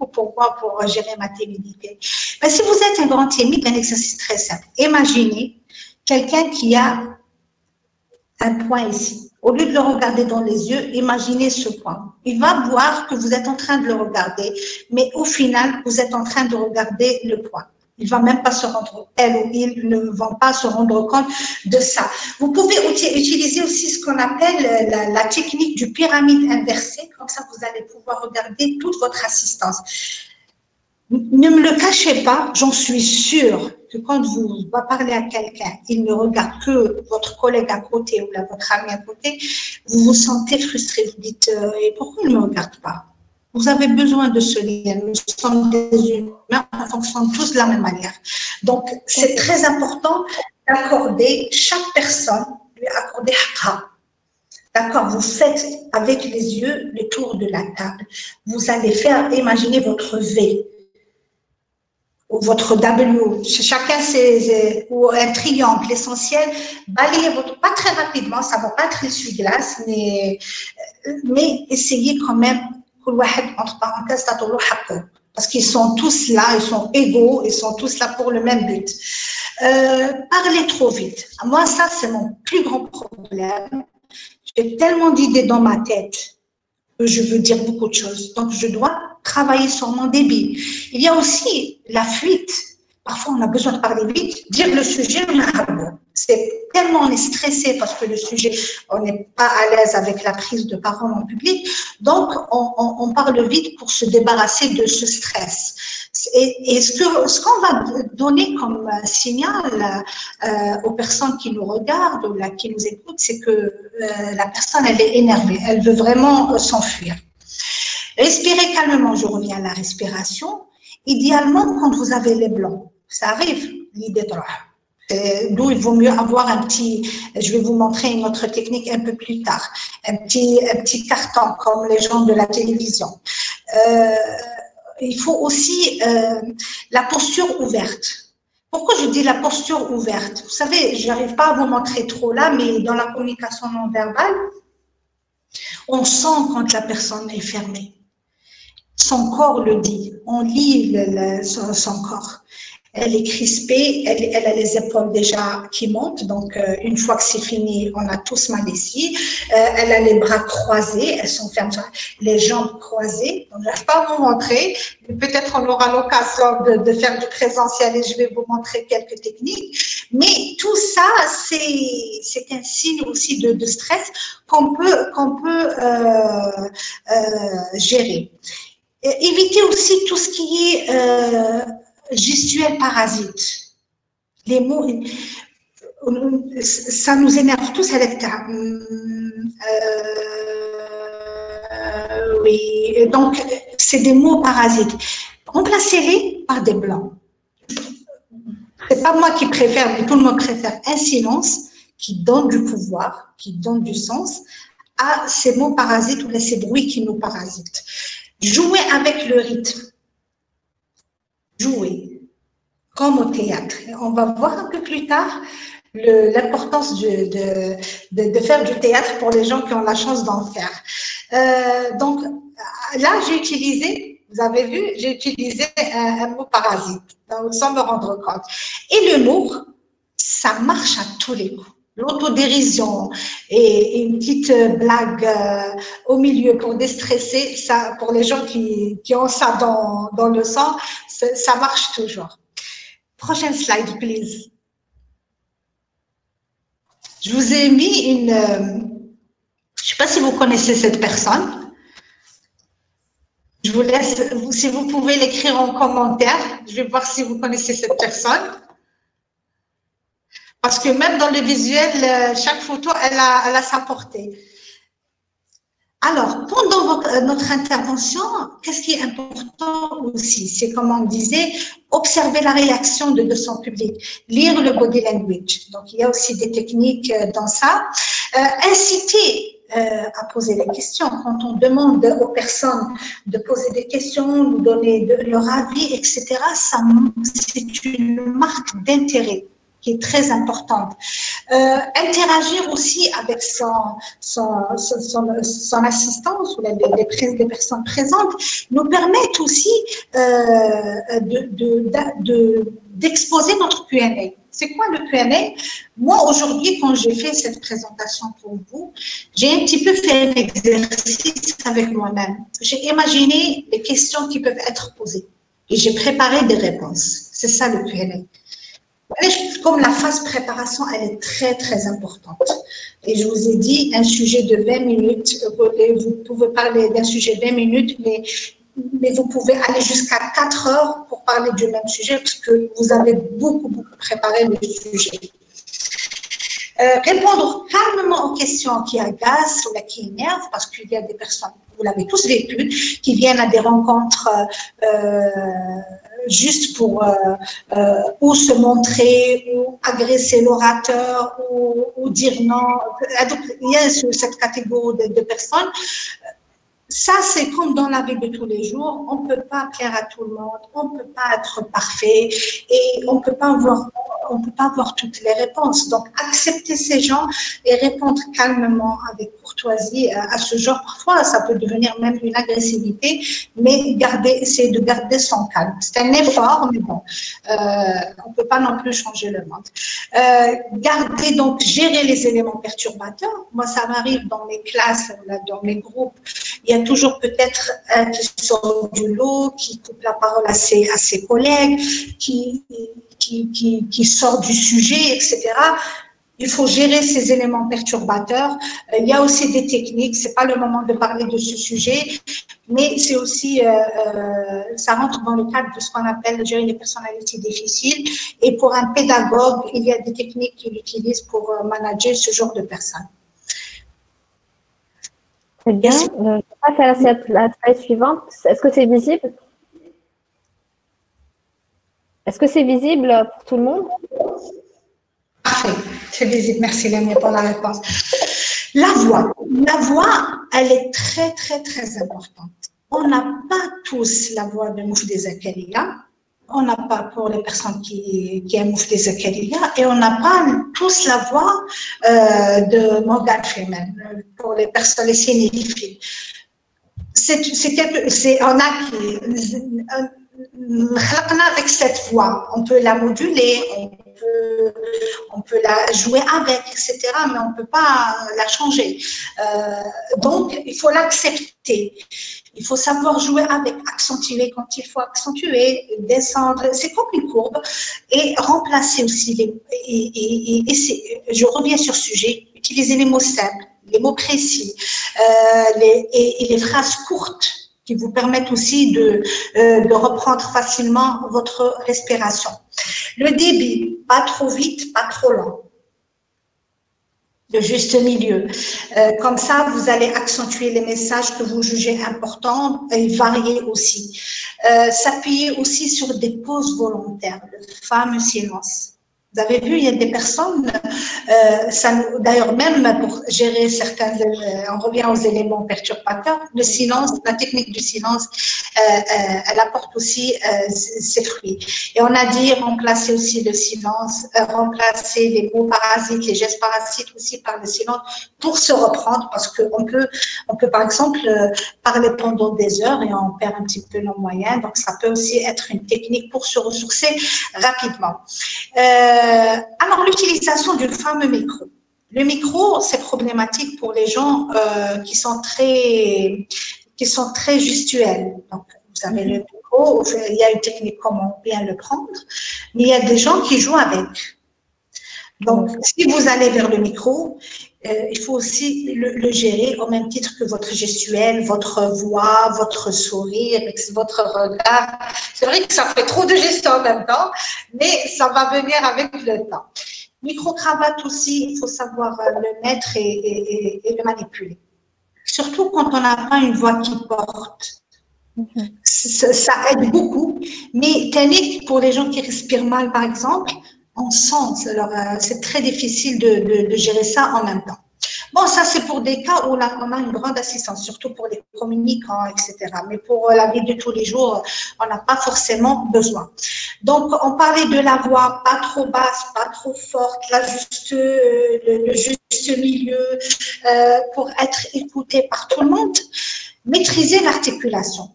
pour moi pour gérer ma timidité. Mais si vous êtes un grand timide, un exercice très simple. Imaginez quelqu'un qui a un point ici. Au lieu de le regarder dans les yeux, imaginez ce point. Il va voir que vous êtes en train de le regarder, mais au final, vous êtes en train de regarder le point. Il ne va même pas se rendre, elle ou il ne vont pas se rendre compte de ça. Vous pouvez utiliser aussi ce qu'on appelle la technique du pyramide inversée. Comme ça, vous allez pouvoir regarder toute votre assistance. Ne me le cachez pas, j'en suis sûre que quand vous parlez à quelqu'un, il ne regarde que votre collègue à côté ou votre ami à côté, vous vous sentez frustré. Vous dites, et pourquoi il ne me regarde pas? Vous avez besoin de ce lien. Nous sommes des humains, on fonctionne tous de la même manière. Donc, c'est très important d'accorder chaque personne, lui accorder haqqa. D'accord, vous faites avec les yeux le tour de la table. Vous allez faire, imaginez votre V. ou votre W, chacun ou un triangle, l'essentiel, balayez votre, pas très rapidement, ça va pas être essuie-glace, mais essayez quand même, entre parenthèses, parce qu'ils sont tous là, ils sont égaux, ils sont tous là pour le même but. Parler trop vite. Moi, ça, c'est mon plus grand problème. J'ai tellement d'idées dans ma tête que je veux dire beaucoup de choses. Donc, je dois travailler sur mon débit. Il y a aussi la fuite. Parfois, on a besoin de parler vite, dire le sujet, c'est tellement on est stressé parce que le sujet, on n'est pas à l'aise avec la prise de parole en public, donc on parle vite pour se débarrasser de ce stress. Et ce qu'on va donner comme signal aux personnes qui nous regardent ou qui nous écoutent, c'est que la personne, elle est énervée, elle veut vraiment s'enfuir. Respirez calmement, je reviens à la respiration. Idéalement, quand vous avez les blancs, ça arrive, l'idée de d'où il vaut mieux avoir un petit, je vais vous montrer une autre technique un peu plus tard, un petit carton comme les gens de la télévision. Il faut aussi la posture ouverte. Pourquoi je dis la posture ouverte? Vous savez, je n'arrive pas à vous montrer trop là, mais dans la communication non verbale, on sent quand la personne est fermée. Son corps le dit, on lit son corps. Elle est crispée, elle a les épaules déjà qui montent, donc une fois que c'est fini, on a tous mal ici. Elle a les bras croisés, elles sont fermées, les jambes croisées. Donc, je n'arrive pas à vous montrer, mais peut-être on aura l'occasion de faire du présentiel et je vais vous montrer quelques techniques. Mais tout ça, c'est un signe aussi de stress qu'on peut gérer. Évitez aussi tout ce qui est gestuel parasite. Les mots, ça nous énerve tous à l'hectare. Oui, donc c'est des mots parasites. Remplacez-les par des blancs. C'est pas moi qui préfère, mais tout le monde préfère un silence qui donne du pouvoir, qui donne du sens à ces mots parasites ou à ces bruits qui nous parasitent. Jouer avec le rythme. Jouer, comme au théâtre. On va voir un peu plus tard l'importance de faire du théâtre pour les gens qui ont la chance d'en faire. Donc, là, j'ai utilisé, vous avez vu, j'ai utilisé un mot parasite, donc, sans me rendre compte. Et l'humour, ça marche à tous les coups. L'autodérision et une petite blague au milieu pour déstresser, ça, pour les gens qui ont ça dans le sang, ça marche toujours. Prochaine slide, please. Je vous ai mis une... je ne sais pas si vous connaissez cette personne. Je vous laisse, si vous pouvez l'écrire en commentaire, je vais voir si vous connaissez cette personne. Parce que même dans le visuel, chaque photo, elle a sa portée. Alors, pendant notre intervention, qu'est-ce qui est important aussi? C'est comme on disait, observer la réaction de son public, lire le body language. Donc, il y a aussi des techniques dans ça. Inciter à poser des questions. Quand on demande aux personnes de poser des questions, nous donner leur avis, etc., c'est une marque d'intérêt qui est très importante. Interagir aussi avec son assistance ou les personnes présentes nous permettent aussi d'exposer notre Q&A. C'est quoi le Q&A? Moi, aujourd'hui, quand j'ai fait cette présentation pour vous, j'ai un petit peu fait un exercice avec moi-même. J'ai imaginé les questions qui peuvent être posées et j'ai préparé des réponses. C'est ça le Q&A. Comme la phase préparation, elle est très, très importante. Et je vous ai dit, un sujet de 20 minutes, vous pouvez parler d'un sujet de 20 minutes, mais vous pouvez aller jusqu'à 4 heures pour parler du même sujet, parce que vous avez beaucoup préparé le sujet. Répondre calmement aux questions qui agacent ou qui énervent, parce qu'il y a des personnes, vous l'avez tous vécu, qui viennent à des rencontres juste pour ou se montrer, ou agresser l'orateur, ou dire non. Il y a cette catégorie de personnes. Ça, c'est comme dans la vie de tous les jours. On ne peut pas plaire à tout le monde, on ne peut pas être parfait et on peut pas avoir toutes les réponses. Donc, accepter ces gens et répondre calmement avec courtoisie à ce genre. Parfois, ça peut devenir même une agressivité, mais essayer de garder son calme. C'est un effort, mais bon, on ne peut pas non plus changer le monde. Donc, gérer les éléments perturbateurs. Moi, ça m'arrive dans mes classes, dans mes groupes, il y a toujours peut-être un qui sort du lot, qui coupe la parole à ses collègues, qui sort du sujet, etc. Il faut gérer ces éléments perturbateurs. Il y a aussi des techniques, c'est pas le moment de parler de ce sujet, mais c'est aussi, ça rentre dans le cadre de ce qu'on appelle gérer les personnalités difficiles. Et pour un pédagogue, il y a des techniques qu'il utilise pour manager ce genre de personnes. Très bien. Je passe à la slide suivante. Est-ce que c'est visible? Est-ce que c'est visible pour tout le monde? Parfait, c'est visible. Merci Lamia pour la réponse. La voix, elle est très, très, très importante. On n'a pas tous la voix de Moufdi Zakaria. On n'a pas pour les personnes qui aiment Moufdi Zakaria et on n'a pas tous la voix de Morgan Freeman pour les personnes, les cinéphiles. On a avec cette voix, on peut la moduler, on peut la jouer avec, etc., mais on ne peut pas la changer. Donc, il faut l'accepter. Il faut savoir jouer avec, accentuer quand il faut accentuer, descendre. C'est comme une courbe. Et remplacer aussi je reviens sur ce sujet, utiliser les mots simples, les mots précis, et les phrases courtes qui vous permettent aussi de reprendre facilement votre respiration. Le débit, pas trop vite, pas trop lent. Le juste milieu. Comme ça, vous allez accentuer les messages que vous jugez importants et varier aussi. S'appuyer aussi sur des pauses volontaires, le fameux silence. Vous avez vu, il y a des personnes, d'ailleurs même pour gérer certains, on revient aux éléments perturbateurs, le silence, la technique du silence, elle apporte aussi ses fruits. Et on a dit remplacer aussi le silence, remplacer les mots parasites, les gestes parasites aussi par le silence pour se reprendre, parce qu'on peut par exemple parler pendant des heures et on perd un petit peu nos moyens, donc ça peut aussi être une technique pour se ressourcer rapidement. Alors, l'utilisation du fameux micro. Le micro, c'est problématique pour les gens qui sont très gestuels. Donc, vous avez le micro, il y a une technique comment bien le prendre, mais il y a des gens qui jouent avec. Donc, si vous allez vers le micro, il faut aussi le gérer au même titre que votre gestuel, votre voix, votre sourire, votre regard. C'est vrai que ça fait trop de gestes en même temps, mais ça va venir avec le temps. Micro-cravate aussi, il faut savoir le mettre et le manipuler. Surtout quand on n'a pas une voix qui porte. Ça aide beaucoup, mais pour les gens qui respirent mal, par exemple, on sent, alors c'est très difficile de gérer ça en même temps. Bon, ça c'est pour des cas où on a une grande assistance, surtout pour les communicants, etc. Mais pour la vie de tous les jours, on n'a pas forcément besoin. Donc, on parlait de la voix pas trop basse, pas trop forte, le juste milieu, pour être écouté par tout le monde. Maîtriser l'articulation.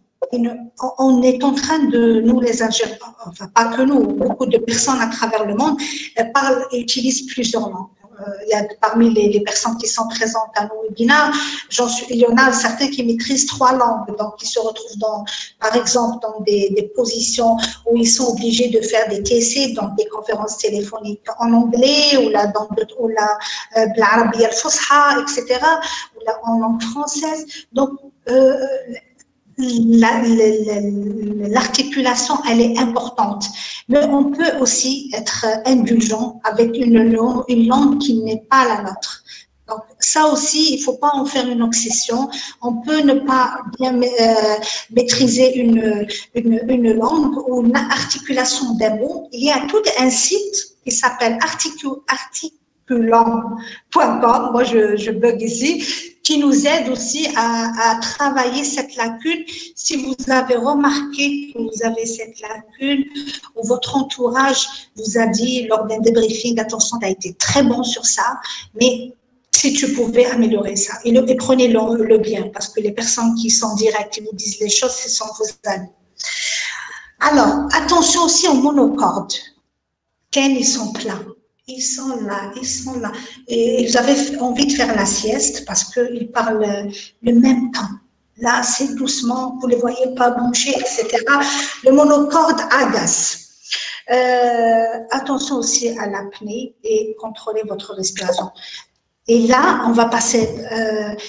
On est en train de, nous les ingénieurs, enfin pas que nous, beaucoup de personnes à travers le monde parlent et utilisent plusieurs langues. Il y a parmi les personnes qui sont présentes à nos webinaires, il y en a certains qui maîtrisent 3 langues, donc ils se retrouvent par exemple dans des positions où ils sont obligés de faire des TC, donc des conférences téléphoniques en anglais, ou l'arabia al-fusha, etc., ou en langue française. Donc, l'articulation, elle est importante. Mais on peut aussi être indulgent avec une langue qui n'est pas la nôtre. Donc, ça aussi, il ne faut pas en faire une obsession. On peut ne pas bien maîtriser une langue ou une articulation d'un mot. Il y a tout un site qui s'appelle articulant.com. Moi, je bug ici. qui nous aide aussi à travailler cette lacune. Si vous avez remarqué que vous avez cette lacune ou votre entourage vous a dit lors d'un débriefing, attention, tu as été très bon sur ça, mais si tu pouvais améliorer ça. Et prenez le bien, parce que les personnes qui sont directes, qui vous disent les choses, ce sont vos amis. Alors, attention aussi aux monocordes. Quand ils sont plats. Ils sont là, ils sont là. Et vous avez envie de faire la sieste parce qu'ils parlent le même temps. Là, c'est doucement, vous ne les voyez pas bouger, etc. Le monocorde agace. Attention aussi à l'apnée et contrôlez votre respiration. Et là, on va passer.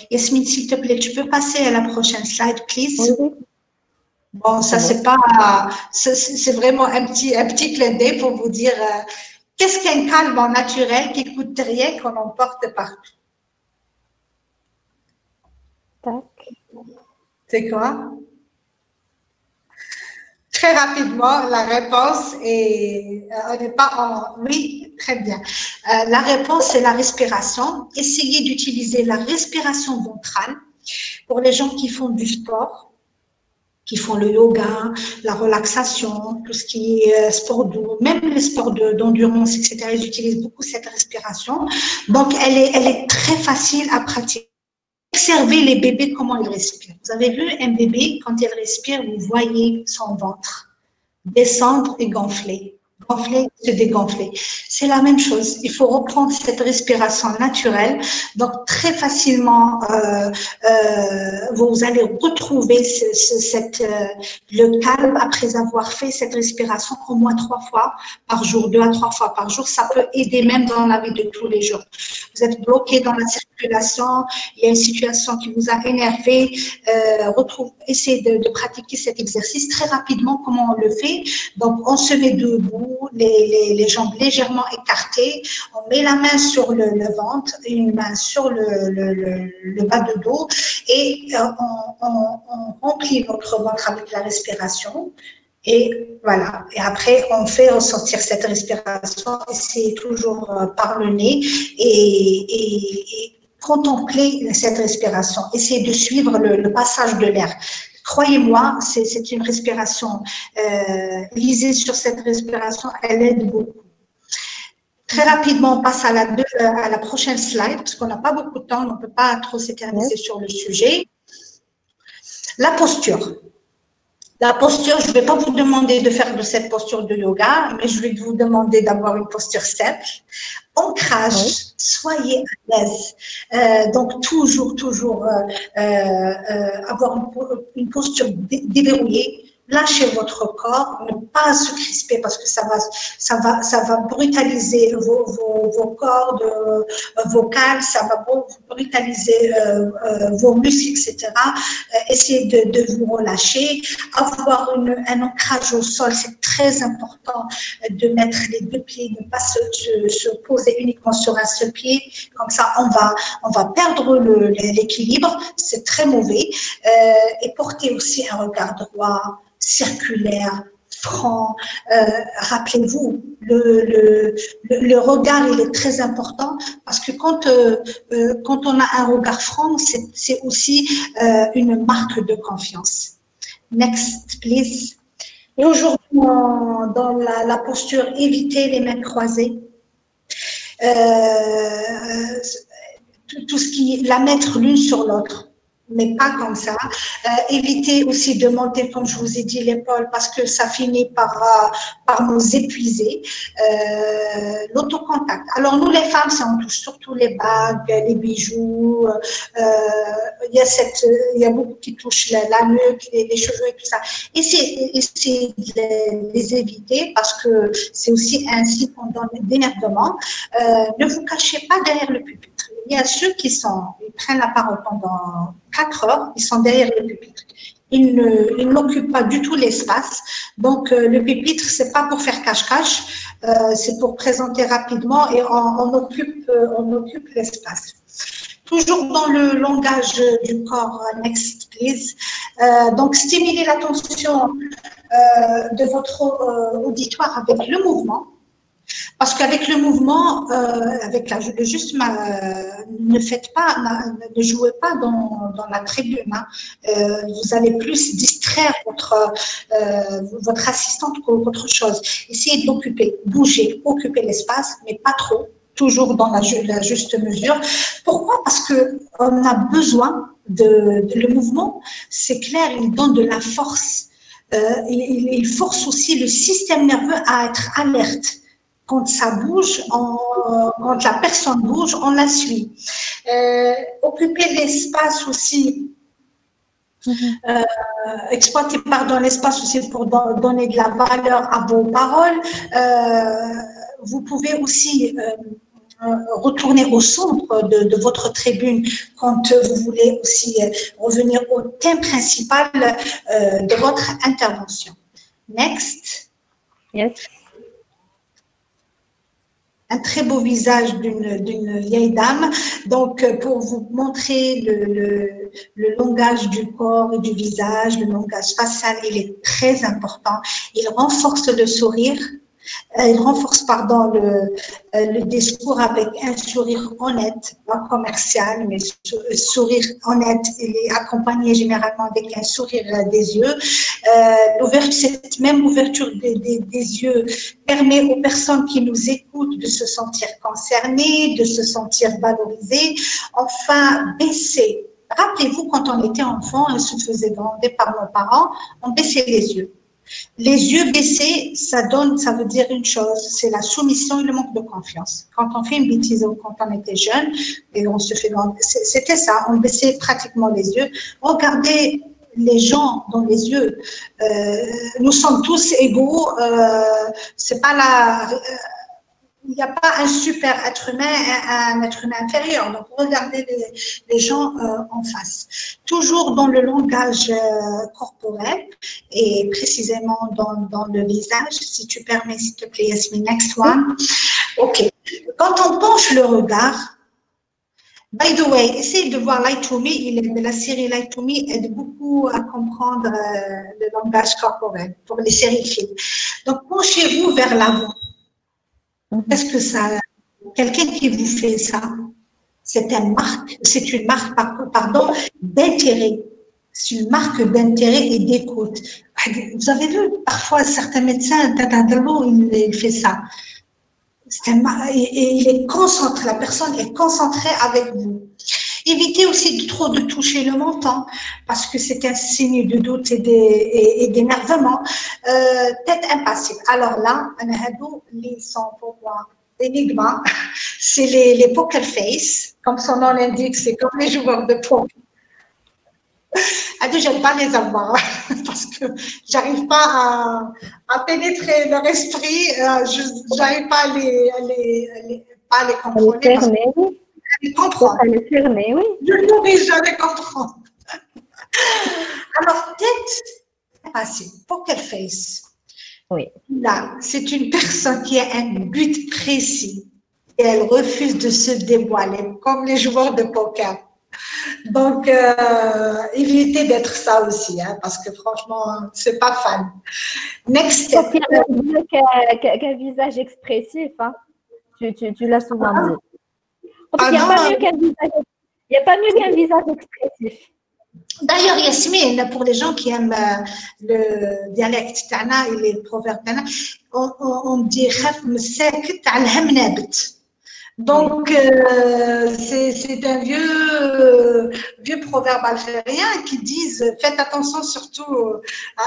Yasmine, s'il te plaît, tu peux passer à la prochaine slide, please. Oui. Bon, ça, c'est pas. C'est vraiment un petit clin d'œil pour vous dire. Qu'est-ce qu'un calme naturel qui ne coûte rien qu'on emporte partout? Tac. C'est quoi? Très rapidement, la réponse est, on n'est pas en, oui, très bien. La réponse, c'est la respiration. Essayez d'utiliser la respiration ventrale pour les gens qui font du sport, qui font le yoga, la relaxation, tout ce qui est sport doux, même les sports d'endurance, etc. Ils utilisent beaucoup cette respiration. Donc, elle est très facile à pratiquer. Observez les bébés, comment ils respirent. Vous avez vu un bébé, quand il respire, vous voyez son ventre descendre et gonfler. Gonfler, se dégonfler. C'est la même chose. Il faut reprendre cette respiration naturelle. Donc, très facilement, vous allez retrouver le calme après avoir fait cette respiration au moins 3 fois par jour, 2 à 3 fois par jour. Ça peut aider même dans la vie de tous les jours. Vous êtes bloqué dans la circulation, il y a une situation qui vous a énervé. Essayez de pratiquer cet exercice très rapidement. Comment on le fait? Donc, on se met debout, les jambes légèrement écartées, on met la main sur le ventre, une main sur le bas de dos et on remplit notre ventre avec la respiration. Et voilà. Et après, on fait ressortir cette respiration et c'est toujours par le nez et contempler cette respiration. Essayez de suivre le passage de l'air. Croyez-moi, c'est une respiration. Lisez sur cette respiration, elle aide beaucoup. Très rapidement, on passe à la prochaine slide, parce qu'on n'a pas beaucoup de temps, on ne peut pas trop s'éterniser sur le sujet. La posture. La posture, je ne vais pas vous demander de faire de cette posture de yoga, mais je vais vous demander d'avoir une posture simple. Ancrage, soyez à l'aise. Donc, toujours avoir une posture déverrouillée. Lâchez votre corps, ne pas se crisper parce que ça va brutaliser vos cordes vocales, ça va brutaliser vos muscles, etc. Essayez de vous relâcher. Avoir un ancrage au sol, c'est très important de mettre les 2 pieds, ne pas se poser uniquement sur un seul pied. Comme ça, on va perdre l'équilibre. C'est très mauvais. Et porter aussi un regard droit, circulaire, franc. Rappelez-vous, le regard, il est très important parce que quand on a un regard franc, c'est aussi une marque de confiance. Next, please. Toujours dans la posture, évitez les mains croisées. Tout ce qui la mettre l'une sur l'autre, mais pas comme ça. Évitez aussi de monter, comme je vous ai dit, l'épaule parce que ça finit par nous épuiser. L'autocontact. Alors, nous, les femmes, ça, on touche surtout les bagues, les bijoux. Il y a beaucoup qui touchent la nuque, les cheveux et tout ça. Essayez de les éviter parce que c'est aussi un signe d'énervement. Ne vous cachez pas derrière le pupitre. Il y a ceux ils prennent la parole pendant 4 heures, ils sont derrière le pupitre. Ils n'occupent pas du tout l'espace. Donc, le pupitre, c'est pas pour faire cache-cache, c'est pour présenter rapidement et on occupe l'espace. Toujours dans le langage du corps, next please. Donc, stimuler l'attention de votre auditoire avec le mouvement. Parce qu'avec le mouvement, avec le juste, ne faites pas, ne jouez pas dans la tribune. Hein. Vous allez plus distraire votre assistante qu'autre chose. Essayez d'occuper, bouger, occuper l'espace, mais pas trop, toujours dans la juste mesure. Pourquoi? Parce que on a besoin le mouvement, c'est clair, il donne de la force. Il force aussi le système nerveux à être alerte. Quand ça bouge, quand la personne bouge, on la suit. Occuper l'espace aussi, exploiter l'espace aussi pour donner de la valeur à vos paroles. Vous pouvez aussi retourner au centre de votre tribune quand vous voulez aussi revenir au thème principal de votre intervention. Next. Yes. Un très beau visage d'une vieille dame. Donc, pour vous montrer le langage du corps et du visage, le langage facial, il est très important. Il renforce le sourire. Il renforce, le discours avec un sourire honnête, pas commercial, mais sourire honnête. Il est accompagné généralement avec un sourire des yeux. Cette même ouverture des yeux permet aux personnes qui nous écoutent de se sentir concernées, de se sentir valorisées. Enfin, baisser. Rappelez-vous, quand on était enfant et se faisait gronder par nos parents, on baissait les yeux. Les yeux baissés, ça veut dire une chose, c'est la soumission et le manque de confiance. Quand on fait une bêtise ou quand on était jeune et on se fait gronder, c'était ça, on baissait pratiquement les yeux. Regardez les gens dans les yeux. Nous sommes tous égaux. C'est pas il n'y a pas un super être humain et un être humain inférieur. Donc, regardez les gens en face. Toujours dans le langage corporel et précisément dans le visage. Si tu permets, s'il te plaît, Yasmine, next one. OK. Quand on penche le regard, by the way, essayez de voir Light to Me. La série Light to Me aide beaucoup à comprendre le langage corporel pour les séries films. Donc, penchez-vous vers l'avant. Est-ce que ça, quelqu'un qui vous fait ça, c'est une marque d'intérêt. C'est une marque d'intérêt et d'écoute. Vous avez vu, parfois, certains médecins, il fait ça. Il est concentré, la personne est concentrée avec vous. Évitez aussi de toucher le menton parce que c'est un signe de doute et d'énervement. Tête impassible. Alors là, les sont pour moi énigma. C'est les poker face. Comme son nom l'indique, c'est comme les joueurs de poker. J'aime pas les avoir parce que j'arrive pas à pénétrer leur esprit. J'arrive pas à les comprendre. Comprendre. Oui. Je ne pourrais jamais comprendre. Alors, tête passée, poker face. Oui. Là, c'est une personne qui a un but précis et elle refuse de se dévoiler, comme les joueurs de poker. Donc, évitez d'être ça aussi, hein, parce que franchement, c'est pas fan. Next step. Qu'un visage expressif, hein. Tu l'as souvent dit. Il n'y a pas mieux qu'un visage expressif. D'ailleurs, Yasmine, pour les gens qui aiment le dialecte tana et les proverbes tana, on dit donc, c'est un vieux proverbe algérien qui dit faites attention surtout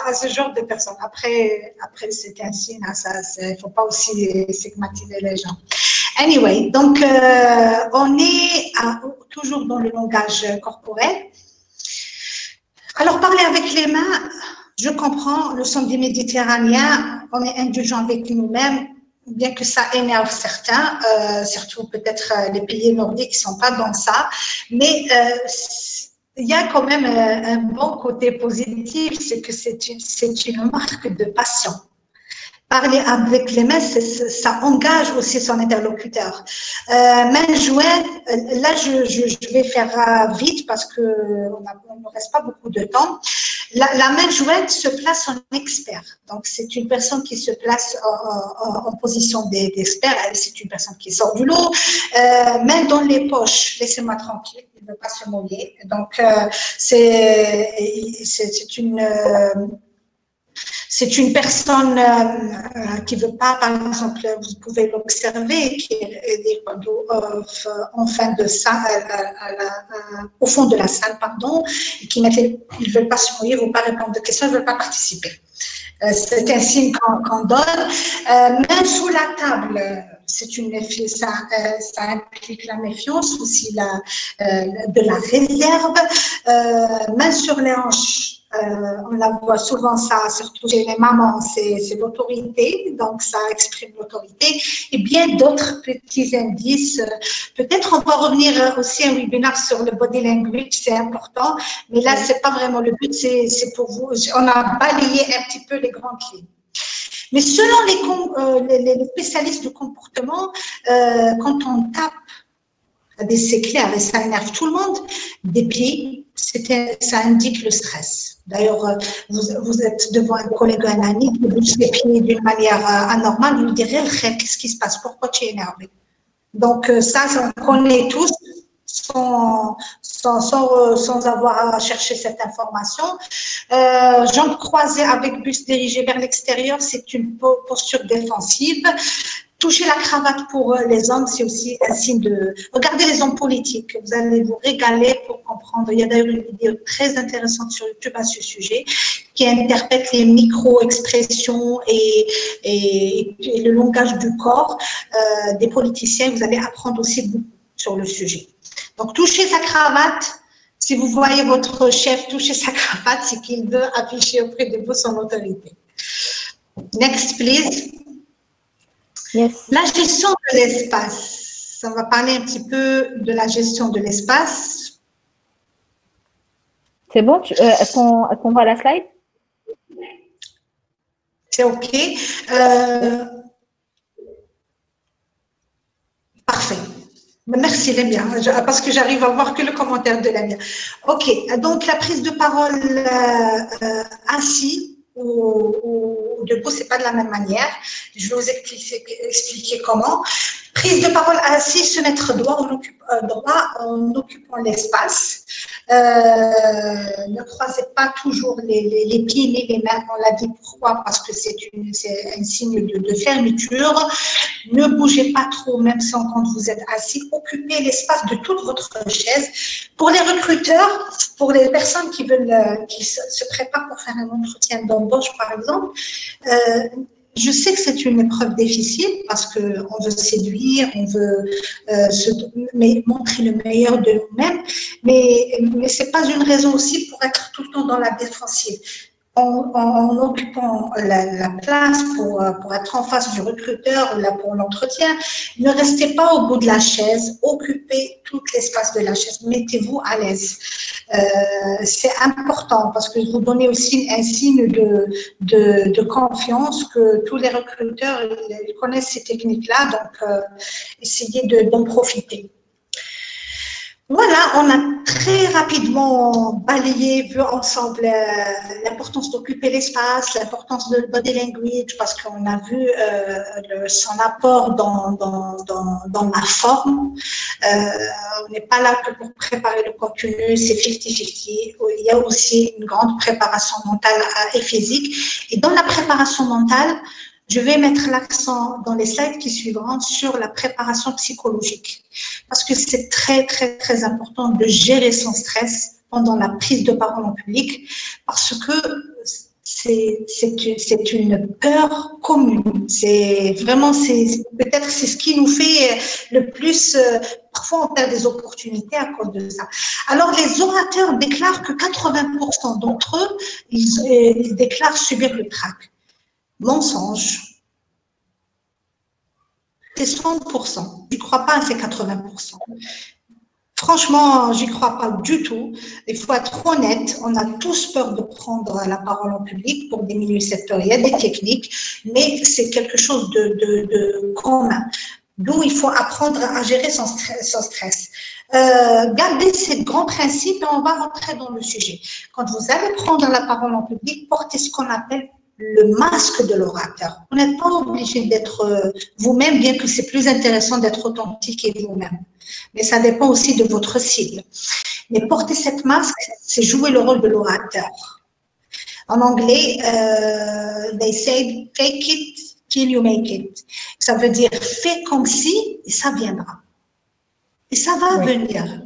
à ce genre de personnes. Après c'est ainsi, il ne faut pas aussi stigmatiser les gens. Anyway, donc on est toujours dans le langage corporel. Alors, parler avec les mains, je comprends, nous sommes des Méditerranéens, on est indulgents avec nous-mêmes, bien que ça énerve certains, surtout peut-être les pays nordiques qui ne sont pas dans ça, mais il y a quand même un bon côté positif, c'est que c'est une marque de passion. Parler avec les mains, ça engage aussi son interlocuteur. Main jointe, là je vais faire vite parce que on ne reste pas beaucoup de temps. La main jointe se place en expert. Donc c'est une personne qui se place en position d'expert. C'est une personne qui sort du lot. Main dans les poches, laissez-moi tranquille, il ne veut pas se mouiller. Donc c'est une personne qui ne veut pas, par exemple, vous pouvez l'observer, qui est en fin de salle, au fond de la salle, pardon, et qui ils ne veulent pas se mouiller, ils ne veulent pas répondre de questions, ils ne veulent pas participer. C'est un signe qu'on donne. Main sous la table, ça implique la méfiance, aussi de la réserve. Main sur les hanches. On la voit souvent, ça, surtout chez les mamans, c'est l'autorité, donc ça exprime l'autorité, et bien d'autres petits indices. Peut-être on va revenir aussi à un webinaire sur le body language, c'est important, mais là, c'est pas vraiment le but, c'est pour vous. On a balayé un petit peu les grandes lignes. Mais selon les spécialistes du comportement, quand on tape, c'est clair et ça énerve tout le monde, des pieds, ça indique le stress. D'ailleurs, vous êtes devant un collègue ou un ami qui bouge les pieds d'une manière anormale, vous lui direz, qu'est-ce qui se passe? Pourquoi tu es énervé? Donc ça, on connaît tous sans avoir à chercher cette information. Jambes croisées avec buste dirigé vers l'extérieur, c'est une posture défensive. Toucher la cravate pour les hommes, c'est aussi un signe de... Regardez les hommes politiques, vous allez vous régaler pour comprendre. Il y a d'ailleurs une vidéo très intéressante sur YouTube à ce sujet qui interprète les micro-expressions et le langage du corps des politiciens. Vous allez apprendre aussi beaucoup sur le sujet. Donc, toucher sa cravate, si vous voyez votre chef toucher sa cravate, c'est qu'il veut afficher auprès de vous son autorité. Next, please. Yes. La gestion de l'espace. On va parler un petit peu de la gestion de l'espace. C'est bon? Est-ce qu'on voit la slide? C'est OK. Parfait. Merci Lamia, parce que j'arrive à voir que le commentaire de Lamia. OK. Donc, la prise de parole assis ou debout, c'est pas de la même manière. Je vais vous expliquer comment. Prise de parole assis, se mettre droit en occupant l'espace. Ne croisez pas toujours les pieds ni les mains. On l'a dit pourquoi? Parce que c'est un signe de fermeture. Ne bougez pas trop, même quand vous êtes assis. Occupez l'espace de toute votre chaise. Pour les recruteurs, pour les personnes qui se préparent pour faire un entretien d'embauche, par exemple, je sais que c'est une épreuve difficile parce qu'on veut séduire, on veut montrer le meilleur de nous-mêmes, mais ce n'est pas une raison aussi pour être tout le temps dans la défensive. En occupant la place pour être en face du recruteur ou pour l'entretien, ne restez pas au bout de la chaise, occupez tout l'espace de la chaise, mettez-vous à l'aise. C'est important parce que vous donnez aussi un signe de confiance que tous les recruteurs ils connaissent ces techniques-là, donc essayez d'en profiter. Voilà, on a très rapidement balayé, vu ensemble l'importance d'occuper l'espace, l'importance de body language, parce qu'on a vu son apport dans la forme. On n'est pas là que pour préparer le contenu, c'est 50-50. Il y a aussi une grande préparation mentale et physique. Et dans la préparation mentale, je vais mettre l'accent dans les slides qui suivront sur la préparation psychologique. Parce que c'est très, très, très important de gérer son stress pendant la prise de parole en public parce que c'est une peur commune. Peut-être c'est ce qui nous fait le plus, parfois on perd des opportunités à cause de ça. Alors les orateurs déclarent que 80% d'entre eux, ils déclarent subir le trac. Mensonge. C'est 100%. Je ne crois pas à ces 80%. Franchement, j'y crois pas du tout. Il faut être honnête. On a tous peur de prendre la parole en public pour diminuer cette peur. Il y a des techniques, mais c'est quelque chose de commun. D'où il faut apprendre à gérer son stress. Gardez ces grands principes et on va rentrer dans le sujet. Quand vous allez prendre la parole en public, portez ce qu'on appelle le masque de l'orateur. Vous n'êtes pas obligé d'être vous-même, bien que c'est plus intéressant d'être authentique et vous-même. Mais ça dépend aussi de votre cible. Mais porter cette masque, c'est jouer le rôle de l'orateur. En anglais, they say fake it till you make it. Ça veut dire fais comme si et ça viendra. Et ça va venir.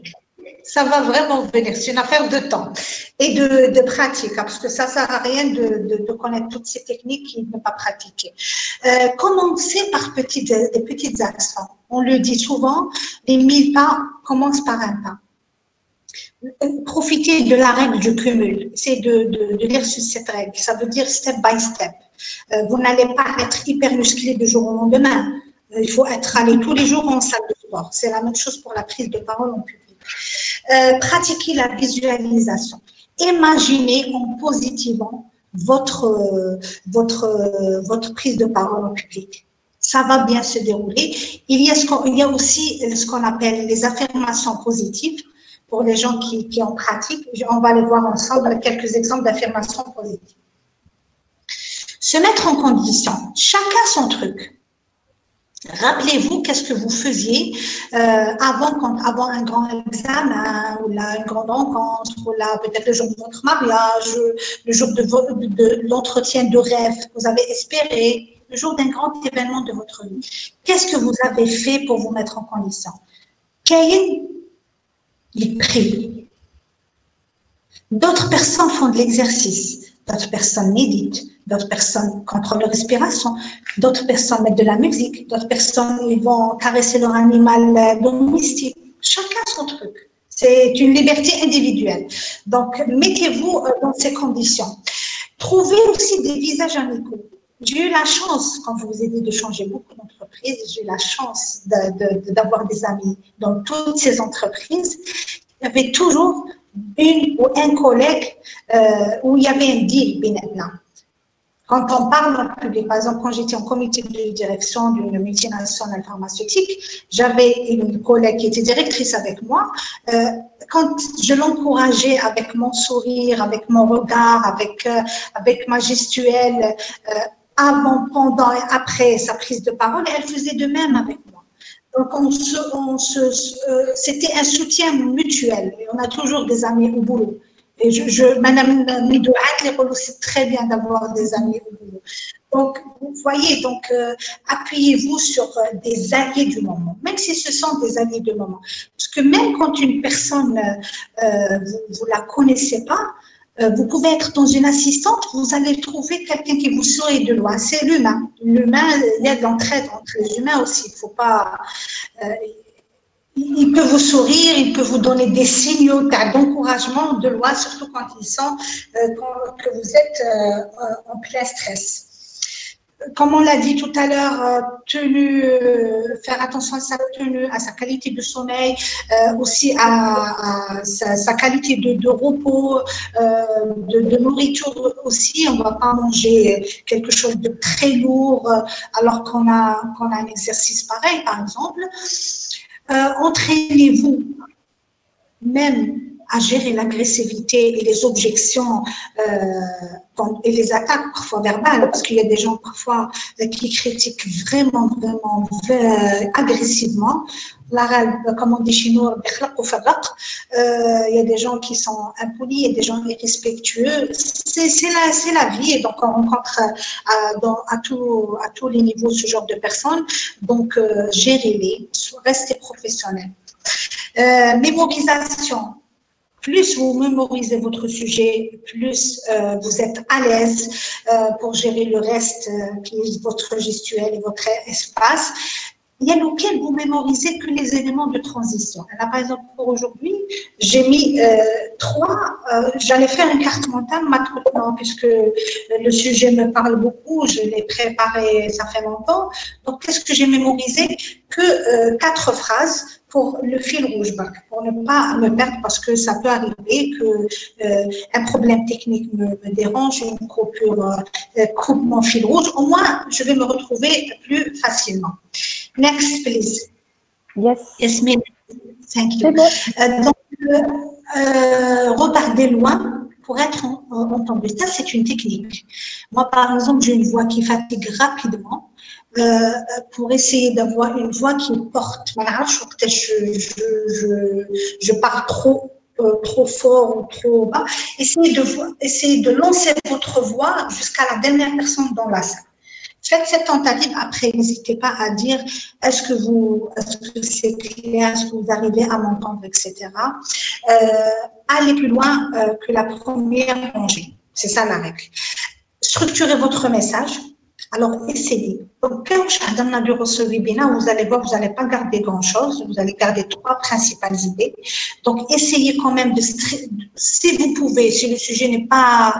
Ça va vraiment venir. C'est une affaire de temps et de pratique, parce que ça ne sert à rien de connaître toutes ces techniques et de ne pas pratiquer. Commencez par des petites actions. On le dit souvent, les 1000 pas commencent par un pas. Profitez de la règle du cumul. C'est de lire sur cette règle. Ça veut dire step by step. Vous n'allez pas être hyper musclé du jour au lendemain. Il faut aller tous les jours en salle de sport. C'est la même chose pour la prise de parole en public. Pratiquez la visualisation. Imaginez en positivant votre prise de parole en public. Ça va bien se dérouler. Il y a aussi ce qu'on appelle les affirmations positives pour les gens qui en pratiquent. On va les voir ensemble, quelques exemples d'affirmations positives. Se mettre en condition. Chacun son truc. Rappelez-vous qu'est-ce que vous faisiez avant un grand examen, ou là, une grande rencontre, ou là, peut-être le jour de votre mariage, le jour de l'entretien de rêve que vous avez espéré, le jour d'un grand événement de votre vie. Qu'est-ce que vous avez fait pour vous mettre en condition? Caïn, il prie. D'autres personnes font de l'exercice, d'autres personnes méditent, d'autres personnes contrôlent leur respiration, d'autres personnes mettent de la musique, d'autres personnes ils vont caresser leur animal domestique. Chacun son truc. C'est une liberté individuelle. Donc, mettez-vous dans ces conditions. Trouvez aussi des visages amicaux. J'ai eu la chance, quand je vous ai dit de changer beaucoup d'entreprises, j'ai eu la chance d'avoir des amis dans toutes ces entreprises. Il y avait toujours une ou un collègue où il y avait un deal, binetna. Quand on parle en public, par exemple, quand j'étais en comité de direction d'une multinationale pharmaceutique, j'avais une collègue qui était directrice avec moi. Quand je l'encourageais avec mon sourire, avec mon regard, avec ma gestuelle, avant, pendant et après sa prise de parole, elle faisait de même avec moi. Donc, c'était un soutien mutuel. Et on a toujours des amis au boulot. Et Madame Midouat, c'est très bien d'avoir des amis au boulot. Donc, vous voyez, appuyez-vous sur des alliés du moment, même si ce sont des alliés du moment. Parce que même quand une personne, vous la connaissez pas, vous pouvez être dans une assistante, vous allez trouver quelqu'un qui vous sourit de loin. C'est l'humain. L'humain, il y a de l'entraide entre les humains aussi. Il ne faut pas... il peut vous sourire, il peut vous donner des signaux d'encouragement de loin, surtout quand il sent que vous êtes en plein stress. Comme on l'a dit tout à l'heure, faire attention à sa tenue, à sa qualité de sommeil, aussi à sa qualité de repos, de nourriture aussi. On ne va pas manger quelque chose de très lourd alors qu'on a un exercice pareil, par exemple. Entraînez-vous même à gérer l'agressivité et les objections et les attaques parfois verbales, parce qu'il y a des gens parfois qui critiquent vraiment agressivement. Comme on dit chez nous, il y a des gens qui sont impolis, il y a des gens irrespectueux. C'est la vie, et donc on rencontre à tous les niveaux ce genre de personnes. Donc, gérez-les, restez professionnels. Mémorisation. Plus vous mémorisez votre sujet, plus vous êtes à l'aise pour gérer le reste, qui est votre gestuelle et votre espace. Il y a lequel vous mémorisez que les éléments de transition. Là, par exemple, pour aujourd'hui, j'ai mis 3. J'allais faire une carte mentale maintenant, puisque le sujet me parle beaucoup. Je l'ai préparé, ça fait longtemps. Donc, qu'est-ce que j'ai mémorisé? Que 4 phrases pour le fil rouge, pour ne pas me perdre, parce que ça peut arriver qu'un problème technique me dérange, une coupure coupe mon fil rouge. Au moins, je vais me retrouver plus facilement. Next, please. Yes. Yes, ma'am. Thank you. Bon. Donc, regarder loin pour être entendu. Ça, c'est une technique. Moi, par exemple, j'ai une voix qui fatigue rapidement. Pour essayer d'avoir une voix qui porte. Voilà, peut-être je parle trop fort ou trop bas. Essayez de lancer votre voix jusqu'à la dernière personne dans la salle. Faites cette tentative. Après, n'hésitez pas à dire est-ce que c'est clair, est-ce que vous arrivez à m'entendre, etc. Allez plus loin que la première rangée. C'est ça la règle. Structurez votre message. Alors, essayez. Donc, quand vous allez voir, vous n'allez pas garder grand-chose. Vous allez garder 3 principales idées. Donc, essayez quand même si vous pouvez, si le sujet n'est pas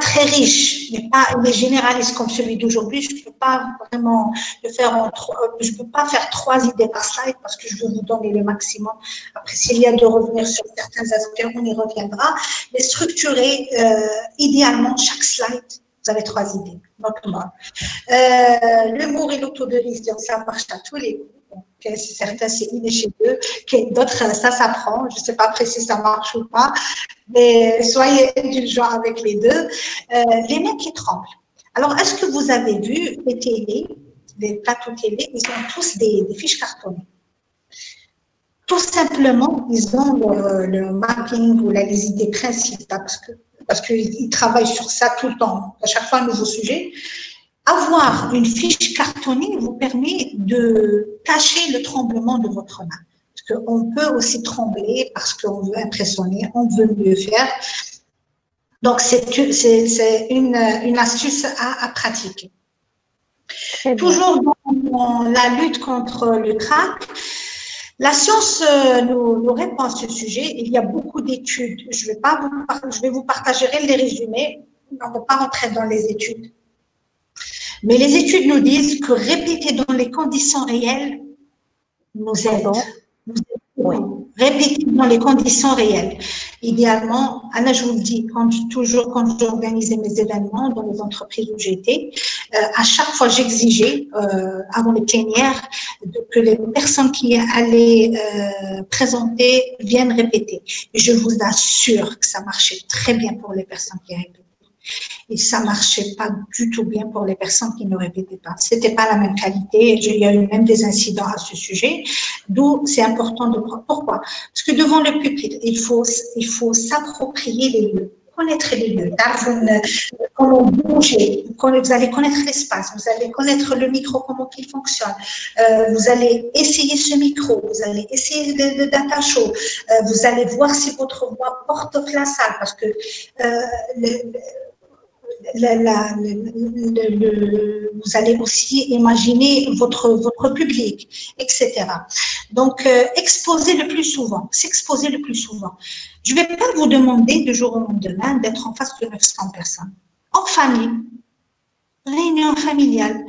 très riche, il est généraliste comme celui d'aujourd'hui, je ne peux pas vraiment le faire je ne peux pas faire 3 idées par slide parce que je veux vous donner le maximum. Après, s'il y a de revenir sur certains aspects, on y reviendra. Mais structurer idéalement chaque slide. Vous avez 3 idées, donc moi. L'humour et l'autodérision, ça marche à tous les coups. Okay, certains, c'est inné chez eux. Okay, d'autres, ça s'apprend. Je ne sais pas après si ça marche ou pas. Mais soyez indulgents avec les deux. Les mains qui tremblent. Alors, est-ce que vous avez vu les télés, les plateaux télé, ils ont tous des fiches cartonnées. Tout simplement, ils ont le mapping ou les idées principales parce qu'ils travaillent sur ça tout le temps, à chaque fois un nouveau sujet. Avoir une fiche cartonnée vous permet de cacher le tremblement de votre main. Parce qu'on peut aussi trembler parce qu'on veut impressionner, on veut mieux faire. Donc, c'est une astuce à pratiquer. Toujours dans la lutte contre le crack, la science nous répond à ce sujet. Il y a beaucoup d'études. Je vais vous partager les résumés. On ne va pas rentrer dans les études. Mais les études nous disent que répéter dans les conditions réelles nous aide. Oui. Répéter dans les conditions réelles. Idéalement, Anna, je vous le dis, quand j'organisais mes événements dans les entreprises où j'étais, à chaque fois, j'exigeais, avant les plénières, que les personnes qui allaient présenter viennent répéter. Et je vous assure que ça marchait très bien pour les personnes qui répétaient. Et ça marchait pas du tout bien pour les personnes qui ne répétaient pas. C'était pas la même qualité. Il y a eu même des incidents à ce sujet. D'où c'est important de prendre. Pourquoi? Parce que devant le pupitre, il faut s'approprier les lieux, connaître les lieux, comment bouger. Vous allez connaître l'espace, vous allez connaître le micro, comment il fonctionne. Vous allez essayer ce micro, vous allez essayer le data show. Vous allez voir si votre voix porte la salle, parce que vous allez aussi imaginer votre public, etc. Donc, s'exposer le plus souvent. Je ne vais pas vous demander du jour au lendemain d'être en face de 900 personnes. En famille, réunion familiale,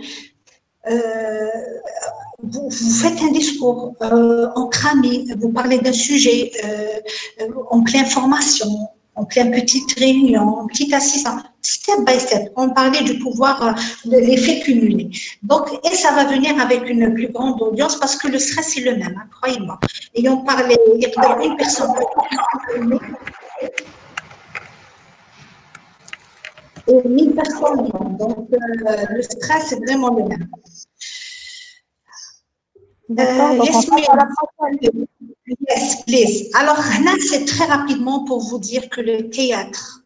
vous faites un discours entre amis, vous parlez d'un sujet en pleine formation, en pleine petite réunion, en petite assistance, step by step. On parlait du pouvoir de l'effet cumulé. Donc, et ça va venir avec une plus grande audience parce que le stress est le même, hein, croyez-moi. Et on parlait, il y a une personne et 1000 personnes. Donc, le stress est vraiment le même. Yes, please. Alors, là, c'est très rapidement pour vous dire que les théâtres,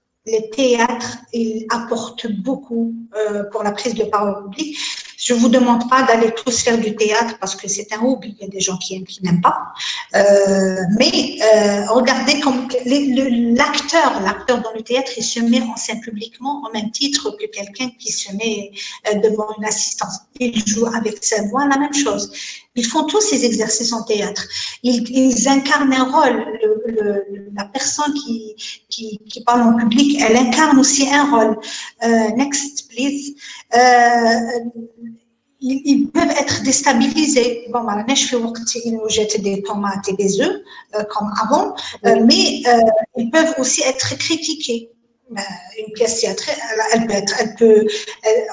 ils apportent beaucoup pour la prise de parole publique. Je ne vous demande pas d'aller tous faire du théâtre parce que c'est un hobby. Il y a des gens qui aiment, qui n'aiment pas. Mais regardez comme l'acteur dans le théâtre, il se met en scène publiquement au même titre que quelqu'un qui se met devant une assistance. Il joue avec sa voix la même chose. Ils font tous ces exercices en théâtre. Ils incarnent un rôle. La personne qui parle en public, elle incarne aussi un rôle. Next, please. ils peuvent être déstabilisés. Bon, voilà, je fais ils nous jettent des tomates et des œufs comme avant, mais ils peuvent aussi être critiqués. Une pièce théâtrale,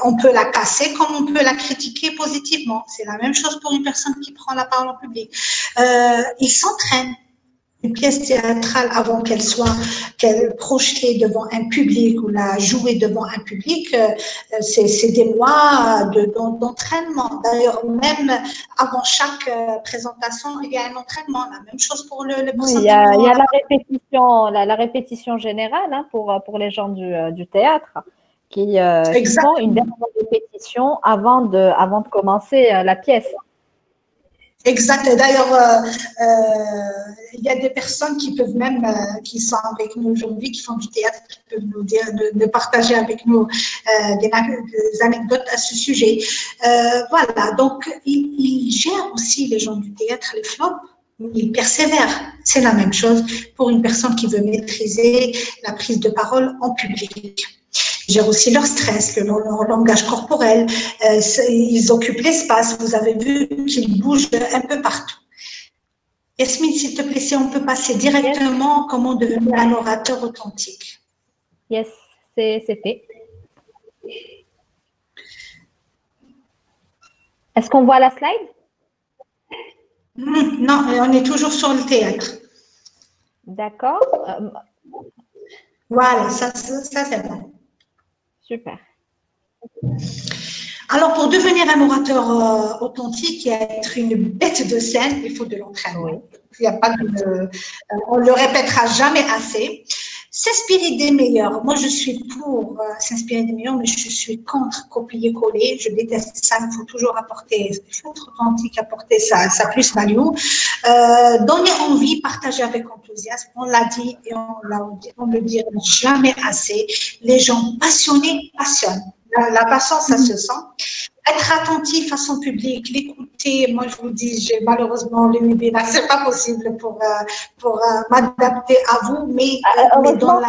on peut la casser comme on peut la critiquer positivement. C'est la même chose pour une personne qui prend la parole en public. Ils s'entraînent. Une pièce théâtrale, avant qu'elle projetée devant un public ou la jouée devant un public, c'est des mois d'entraînement. D'ailleurs, même avant chaque présentation, il y a un entraînement. La même chose pour le oui, il y a la répétition, la répétition générale hein, pour les gens du théâtre qui font une dernière répétition avant de commencer la pièce. Exact. D'ailleurs, il y a des personnes qui peuvent même, qui sont avec nous aujourd'hui, qui font du théâtre, qui peuvent nous dire, de partager avec nous des anecdotes à ce sujet. Voilà. Donc, ils gèrent aussi les gens du théâtre, les flops. Ils persévèrent. C'est la même chose pour une personne qui veut maîtriser la prise de parole en public. Ils gèrent aussi leur stress, leur langage corporel. Ils occupent l'espace. Vous avez vu qu'ils bougent un peu partout. Yasmine, s'il te plaît, si on peut passer directement comment devenir un orateur authentique. Yes, c'est fait. Est-ce qu'on voit la slide? Non, on est toujours sur le théâtre. D'accord. Voilà, ça c'est bon. Super. Alors, pour devenir un orateur authentique et être une bête de scène, il faut de l'entraînement. Oui. Il y a pas on le répétera jamais assez. S'inspirer des meilleurs. Moi, je suis pour s'inspirer des meilleurs, mais je suis contre copier-coller. Je déteste ça. Il faut toujours apporter, il faut être authentique, apporter sa plus-value. Donner envie, partager avec enthousiasme. On l'a dit et on le dira jamais assez. Les gens passionnés passionnent. La passion, ça se sent. Être attentif à son public, l'écouter. Moi, je vous dis, malheureusement, le webinaire, c'est pas possible pour m'adapter à vous, mais heureusement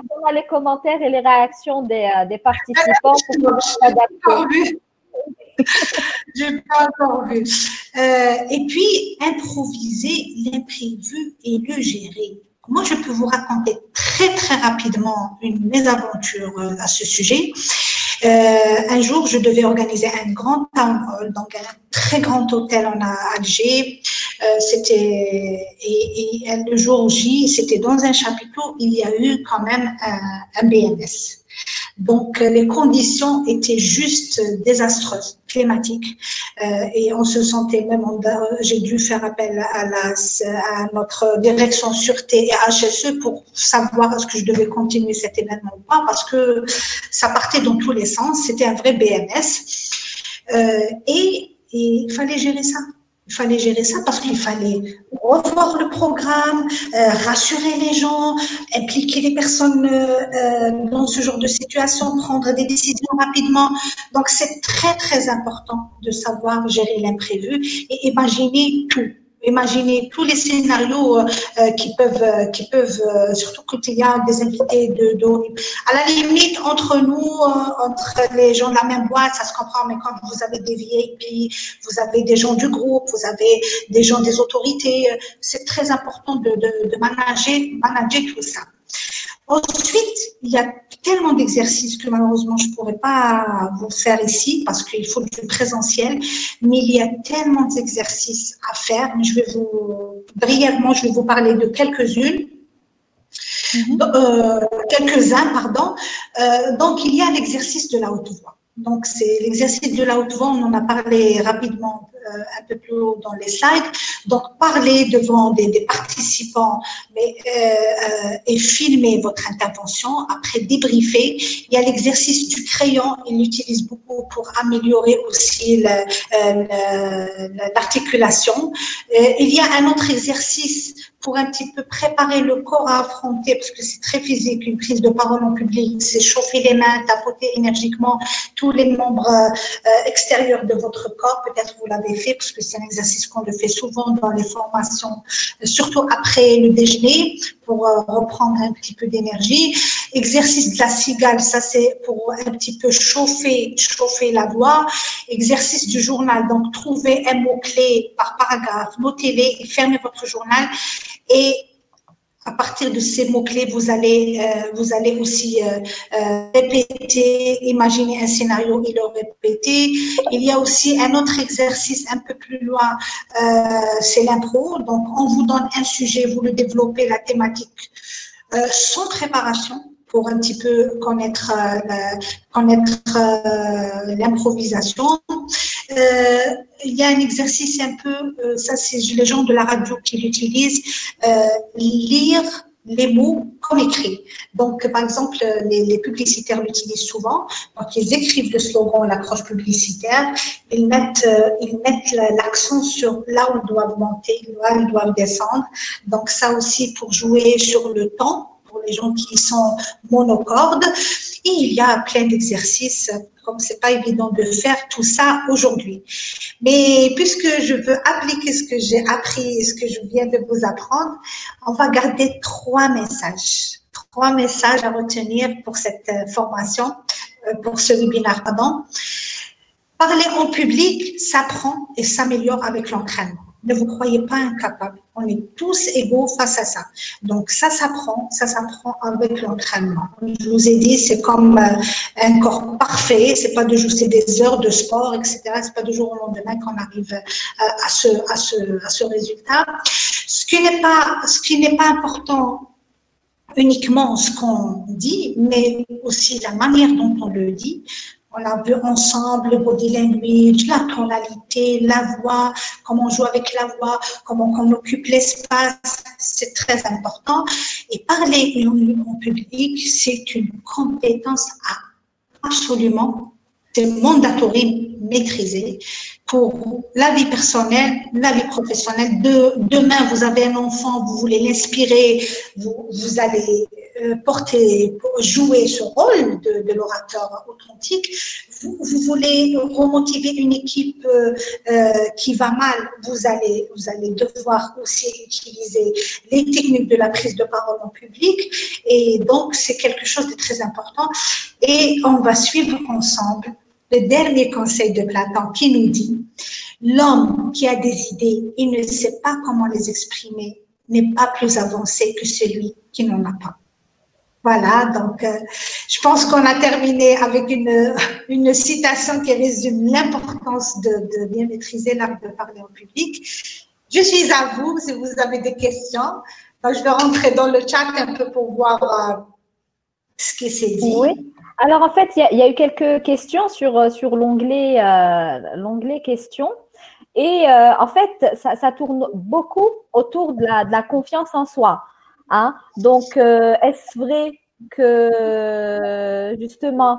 on a les commentaires et les réactions des participants pour s'adapter. J'ai pas encore vu. Et puis, improviser l'imprévu et le gérer. Moi, je peux vous raconter très, très rapidement une mésaventure à ce sujet. Un jour, je devais organiser un grand town hall, donc un très grand hôtel en Alger. Et le jour J, c'était dans un chapiteau, il y a eu quand même un BMS. Donc, les conditions étaient juste désastreuses, climatiques, et on se sentait même, j'ai dû faire appel à notre direction sûreté et HSE pour savoir est-ce que je devais continuer cet événement ou pas, parce que ça partait dans tous les sens, c'était un vrai BMS, et il fallait gérer ça. Il fallait gérer ça parce qu'il fallait revoir le programme, rassurer les gens, impliquer les personnes dans ce genre de situation, prendre des décisions rapidement. Donc, c'est très, très important de savoir gérer l'imprévu et imaginer tout. Imaginez tous les scénarios qui peuvent, surtout quand il y a des invités de haut niveau. À la limite, entre nous, entre les gens de la même boîte, ça se comprend, mais quand vous avez des VIP, vous avez des gens du groupe, vous avez des gens des autorités, c'est très important de manager tout ça. Ensuite, il y a tellement d'exercices que malheureusement, je ne pourrais pas vous faire ici parce qu'il faut du présentiel, mais il y a tellement d'exercices à faire. Mais brièvement, je vais vous parler de quelques-uns, pardon. Donc, il y a l'exercice de la haute voix. Donc, c'est l'exercice de la haute voix, on en a parlé rapidement un peu plus haut dans les slides. Donc, parler devant des participants et filmer votre intervention, après débriefer. Il y a l'exercice du crayon, il l'utilise beaucoup pour améliorer aussi l'articulation. Il y a un autre exercice pour un petit peu préparer le corps à affronter, parce que c'est très physique, une prise de parole en public, c'est chauffer les mains, tapoter énergiquement tous les membres extérieurs de votre corps. Peut-être vous l'avez fait, parce que c'est un exercice qu'on le fait souvent dans les formations, surtout après le déjeuner, pour reprendre un petit peu d'énergie. Exercice de la cigale, ça c'est pour un petit peu chauffer la voix. Exercice du journal, donc trouvez un mot-clé par paragraphe, notez-les et fermez votre journal. Et à partir de ces mots-clés, vous allez aussi répéter, imaginer un scénario et le répéter. Il y a aussi un autre exercice un peu plus loin, c'est l'impro. Donc, on vous donne un sujet, vous le développez, la thématique, sans préparation, pour un petit peu connaître l'improvisation. Il y a un exercice un peu, ça c'est les gens de la radio qui l'utilisent, lire les mots comme écrits. Donc, par exemple, les publicitaires l'utilisent souvent. Donc, ils écrivent le slogan, l'accroche publicitaire. Ils mettent l'accent sur là où ils doivent monter, là où ils doivent descendre. Donc, ça aussi pour jouer sur le temps, pour les gens qui sont monocordes. Et il y a plein d'exercices, comme c'est pas évident de faire tout ça aujourd'hui. Mais puisque je veux appliquer ce que j'ai appris, ce que je viens de vous apprendre, on va garder trois messages à retenir pour cette formation, pour ce webinaire, pardon. Parler en public s'apprend et s'améliore avec l'entraînement. Ne vous croyez pas incapable. On est tous égaux face à ça. Donc, ça s'apprend avec l'entraînement. Je vous ai dit, c'est comme un corps parfait. C'est pas de jouer des heures de sport, etc. C'est pas du jour au lendemain qu'on arrive à ce résultat. Ce qui n'est pas important uniquement ce qu'on dit, mais aussi la manière dont on le dit. On a vu ensemble le body language, la tonalité, la voix, comment on joue avec la voix, comment on occupe l'espace, c'est très important. Et parler en public, c'est une compétence à absolument, c'est mandatory maîtriser pour la vie personnelle, la vie professionnelle. Demain, vous avez un enfant, vous voulez l'inspirer, vous allez jouer ce rôle de l'orateur authentique. Vous voulez remotiver une équipe qui va mal, vous allez devoir aussi utiliser les techniques de la prise de parole en public. Et donc, c'est quelque chose de très important. Et on va suivre ensemble le dernier conseil de Platon qui nous dit « L'homme qui a des idées et ne sait pas comment les exprimer n'est pas plus avancé que celui qui n'en a pas. » Voilà, donc je pense qu'on a terminé avec une citation qui résume l'importance de bien maîtriser l'art de parler en public. Je suis à vous si vous avez des questions. Donc, je vais rentrer dans le chat un peu pour voir ce qui s'est dit. Oui. Alors, en fait, il y a eu quelques questions sur l'onglet questions. Et en fait, ça tourne beaucoup autour de la confiance en soi. Hein? Donc, est-ce vrai que, justement,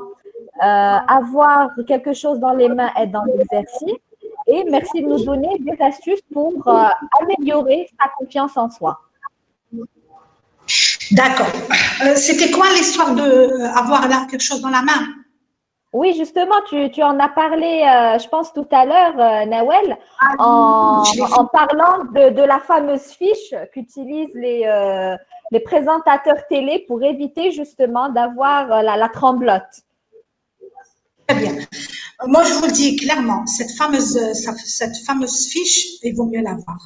avoir quelque chose dans les mains est dans l'exercice? Et merci de nous donner des astuces pour améliorer sa confiance en soi. D'accord. C'était quoi l'histoire d'avoir là quelque chose dans la main? Oui, justement, tu en as parlé, je pense, tout à l'heure, Nawel, en parlant de la fameuse fiche qu'utilisent les présentateurs télé pour éviter justement d'avoir la tremblote. Très bien. Moi, je vous le dis clairement, cette fameuse fiche, il vaut mieux l'avoir.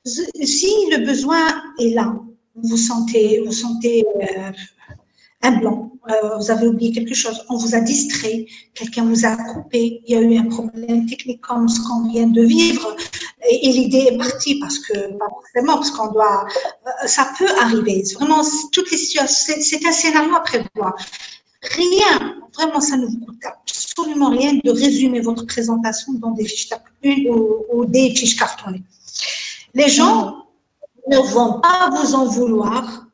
Si le besoin est là, vous sentez un blanc, vous avez oublié quelque chose, on vous a distrait, quelqu'un vous a coupé, il y a eu un problème technique comme ce qu'on vient de vivre, et l'idée est partie parce que, pas forcément, parce qu'on doit, ça peut arriver. C'est vraiment, toutes les situations, c'est un scénario à prévoir. Rien, vraiment, ça ne vous coûte absolument rien de résumer votre présentation dans des fiches ou des fiches cartonnées. Les gens ne vont pas vous en vouloir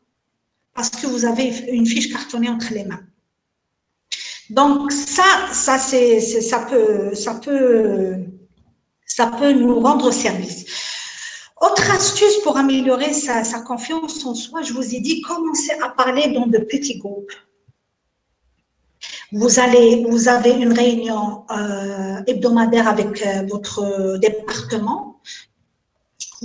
parce que vous avez une fiche cartonnée entre les mains. Donc ça peut nous rendre service. Autre astuce pour améliorer sa confiance en soi, je vous ai dit, commencez à parler dans de petits groupes. Vous avez une réunion hebdomadaire avec votre département.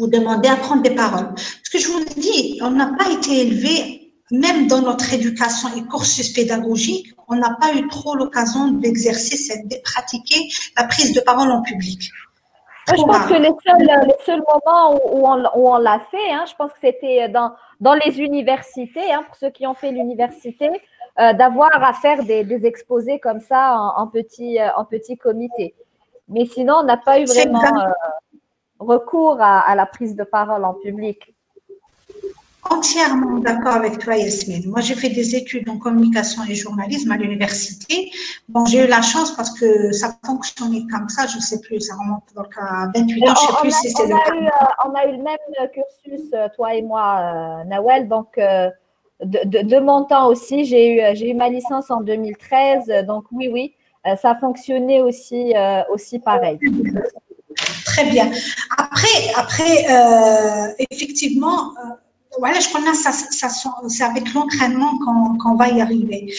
vous demandez à prendre des paroles. Parce que je vous le dis, on n'a pas été élevé, même dans notre éducation et cursus pédagogique, on n'a pas eu trop l'occasion d'exercer, de pratiquer la prise de parole en public. Moi, je pense que les seuls moments où on l'a fait, hein, je pense que c'était dans les universités, hein, pour ceux qui ont fait l'université, d'avoir à faire des exposés comme ça en petit comité. Mais sinon, on n'a pas eu vraiment recours à la prise de parole en public. Entièrement d'accord avec toi, Yasmine. Moi, j'ai fait des études en communication et journalisme à l'université. Bon, j'ai eu la chance parce que ça fonctionnait comme ça, je ne sais plus, ça remonte donc à 28 ans, je ne sais plus si c'est le cas. On a eu le même cursus, toi et moi, Nawel, donc de mon temps aussi, j'ai eu ma licence en 2013, donc oui, ça fonctionnait aussi pareil. Très bien. Après effectivement, voilà, je connais ça c'est avec l'entraînement qu'on va y arriver.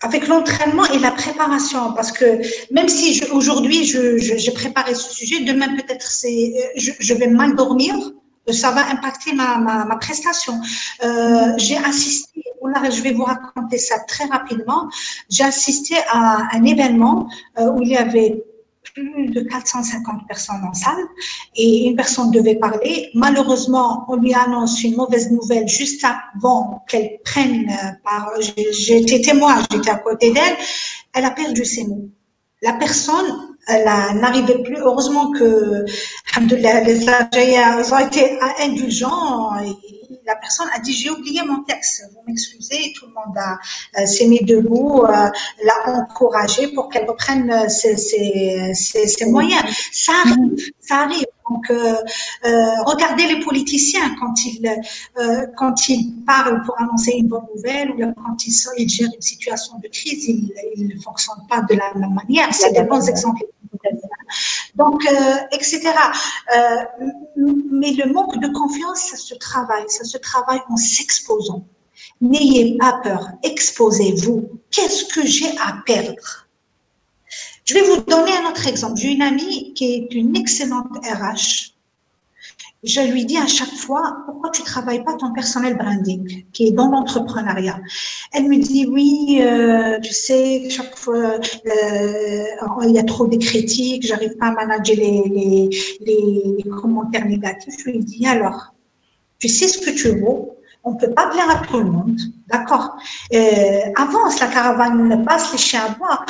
Avec l'entraînement et la préparation, parce que même si aujourd'hui j'ai préparé ce sujet, demain peut-être je vais mal dormir, ça va impacter ma prestation. J'ai assisté, je vais vous raconter ça très rapidement, j'ai assisté à un événement où il y avait plus de 450 personnes en salle et une personne devait parler. Malheureusement, on lui annonce une mauvaise nouvelle juste avant qu'elle prenne part. J'étais témoin, j'étais à côté d'elle. Elle a perdu ses mots. La personne, n'arrivait plus. Heureusement que, alhamdoulilah, les Algériens, ils ont été indulgents. Et la personne a dit, j'ai oublié mon texte. Vous m'excusez. Tout le monde s'est mis debout, l'a encouragée pour qu'elle reprenne ses moyens. Ça arrive. Donc, regardez les politiciens quand ils parlent pour annoncer une bonne nouvelle ou quand ils gèrent une situation de crise, ils ne fonctionnent pas de la même manière. C'est des bons exemples. Donc, etc. Mais le manque de confiance, ça se travaille en s'exposant. N'ayez pas peur, exposez-vous. Qu'est-ce que j'ai à perdre? Je vais vous donner un autre exemple. J'ai une amie qui est une excellente RH. Je lui dis à chaque fois, pourquoi tu travailles pas ton personnel branding, qui est dans l'entrepreneuriat? Elle me dit, oui, tu sais, chaque fois, il y a trop de critiques, j'arrive pas à manager les commentaires négatifs. Je lui dis, alors, tu sais ce que tu vaux? On ne peut pas plaire à tout le monde, d'accord? Avance, la caravane passe, les chiens aboient.